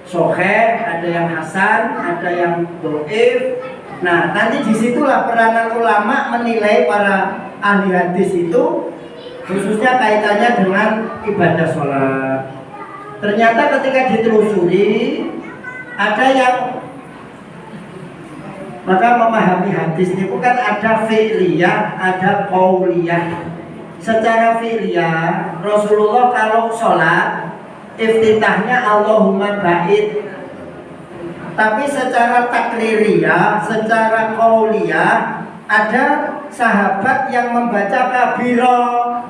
sahih, ada yang hasan, ada yang dhaif. Nah, nanti disitulah peranan ulama menilai para ahli hadis itu, khususnya kaitannya dengan ibadah sholat. Ternyata ketika ditelusuri, ada yang maka memahami hadis ini bukan ada fi'liyah, ada qauliyah. Secara fi'liyah, Rasulullah kalau sholat iftitahnya Allahumma ba'id. Tapi secara takririyah, secara qauliyah, ada sahabat yang membaca kabirah.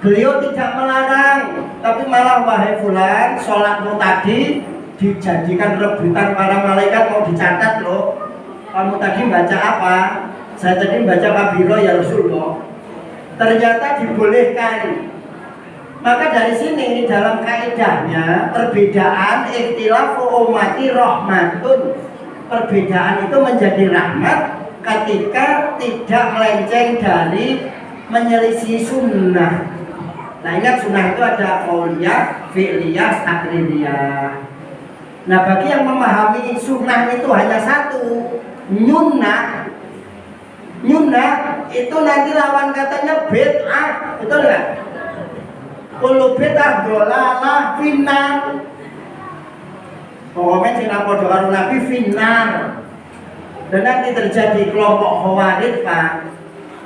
Beliau tidak melarang, tapi malah wahai fulan, sholatmu tadi dijadikan rebutan para malaikat, mau dicatat loh. Kamu tadi baca apa? Saya tadi baca kabirah ya Rasulullah. Ternyata dibolehkan. Maka dari sini dalam kaidahnya perbedaan ikhtilafu ummati rahmatun. Perbedaan itu menjadi rahmat ketika tidak melenceng dari menyelisih sunnah. Nah, ingat sunnah itu ada qauliyah, fi'liyah, takririyah. Nah, bagi yang memahami sunnah itu hanya satu, nyunnah. Nyunnah itu nanti lawan katanya bid'ah, betul nggak? Kullu bid'ah dolalah finnar. Pokoknya sing padha karo Nabi finnar. Dan nanti terjadi kelompok khawarij, Pak.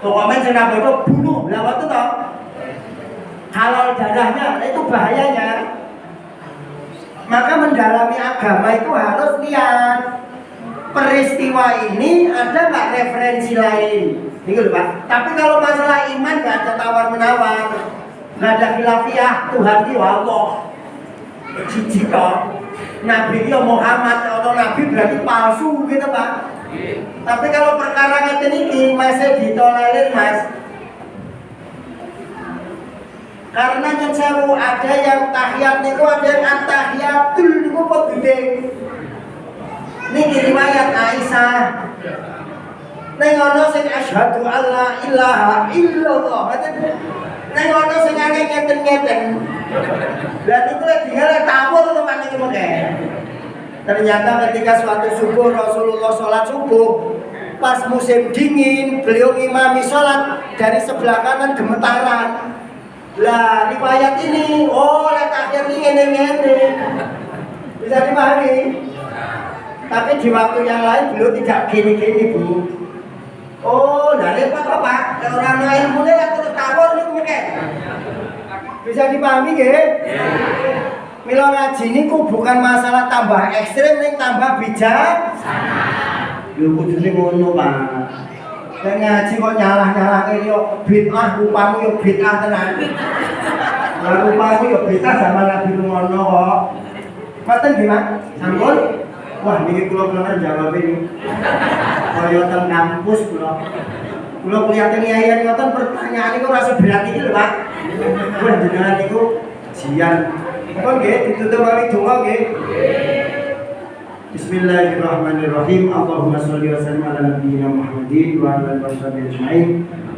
Pokoknya sing padha bunuh, lah waktu toh halal darahnya, itu bahayanya. Maka mendalami agama itu harus lihat peristiwa ini ada nggak referensi lain, gitu Pak. Tapi kalau masalah iman nggak ada tawar menawar, nggak ada khilafiyah. Tuhan itu Allah, siji toh. Nabi itu Muhammad atau Nabi berarti palsu, gitu Pak. Tapi kalau perkara ngeten iki masih ditolerir, Mas. Karena yang sewu ada yang tahiyat niku, ada yang at-tahiyatul niku kok gede. Niki riwayat Aisyah. Ning ana sing asyhadu alla ilaha illallah. Ning ana sing ngeten-ngeten. Lah niku lek digale tawur to Pak niku mengke. Ternyata ketika suatu subuh Rasulullah sholat subuh, pas musim dingin beliau imami sholat, dari sebelah kanan gemetaran. Lah riwayat ini, oh lek akhir ngene-ngene. Bisa dipahami? Tapi di waktu yang lain beliau tidak gini-gini, Bu. Oh, lah repot apa? Nek ora ana ilmune lek terus tawur niku mengke. Bisa dipahami nggih? Mila ngaji niku bukan masalah tambah ekstrem ning tambah bijaksana. Lho kudune ngono, Pak. Nek ngaji kok nyalah-nyalahke yo bid'ah, rupamu yo bid'ah tenan. Lah rupamu yo bid'ah sama Nabi ngono kok. Mboten nggih, Mas? Sampun? Wah, niki kula bener jawab ini. Kaya teng kampus kula. Kula kuliah teng IAIN ngoten pertanyaan niku rasa berat iki lho, Pak. Wah, jenengan niku jian. Apa nggih ditutup kali donga nggih? Bismillahirrahmanirrahim. Allahumma sholli wa sallim ala nabiyyina Muhammadin wa ala alihi washabihi ajmain.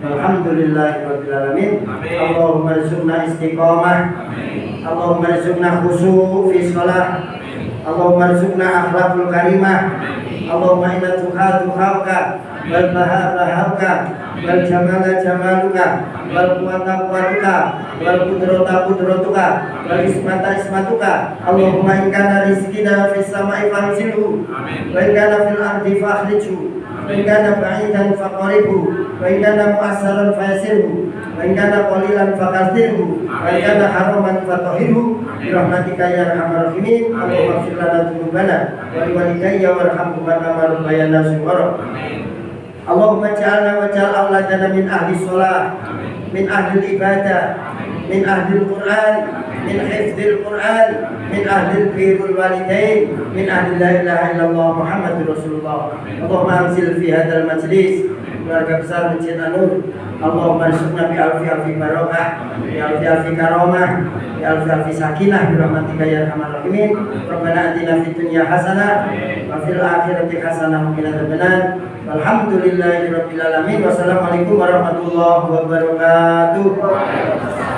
Alhamdulillahirabbil alamin. Allahumma rizqna istiqamah. Allahumma rizqna khushu' fi shalah. Allahumma rizqna akhlaqul karimah. Allahumma inna tukhauka wal bahauka wal jamala jamaluka wal quwwata quwwatuka wal qudrata qudratuka wal ismata ismatuka. Allahumma in kana rizqina fis samai fanzilhu wa in kana fil ardi fakhrijhu wa in kana ba'idan faqribhu wa in kana mu'assaran fayassirhu wa in kana qalilan fakathirhu wa in kana haraman fatahhirhu bi rahmatika ya arhamar rahimin. Allahumma ighfir lana dzunubana wa li walidayya warhamhuma kama rabbayana shighara. Allahumma ja'alna wa ja'al auladana min ahli sholah, min ahli ibadah, min ahli Quran, من حفظ القرآن من أهل البر والوالدين من أهل لا إله إلا الله محمد رسول الله اللهم أنزل في هذا المجلس keluarga besar Masjid An-Nur Allahumma rizqna bi alfi barakah bi alfi karamah bi alfi sakinah bi rahmatika ya arhamar rahimin rabbana atina fid dunya hasanah wa fil akhirati hasanah wa qina adzabannar walhamdulillahi rabbil alamin wassalamu alaikum warahmatullahi wabarakatuh.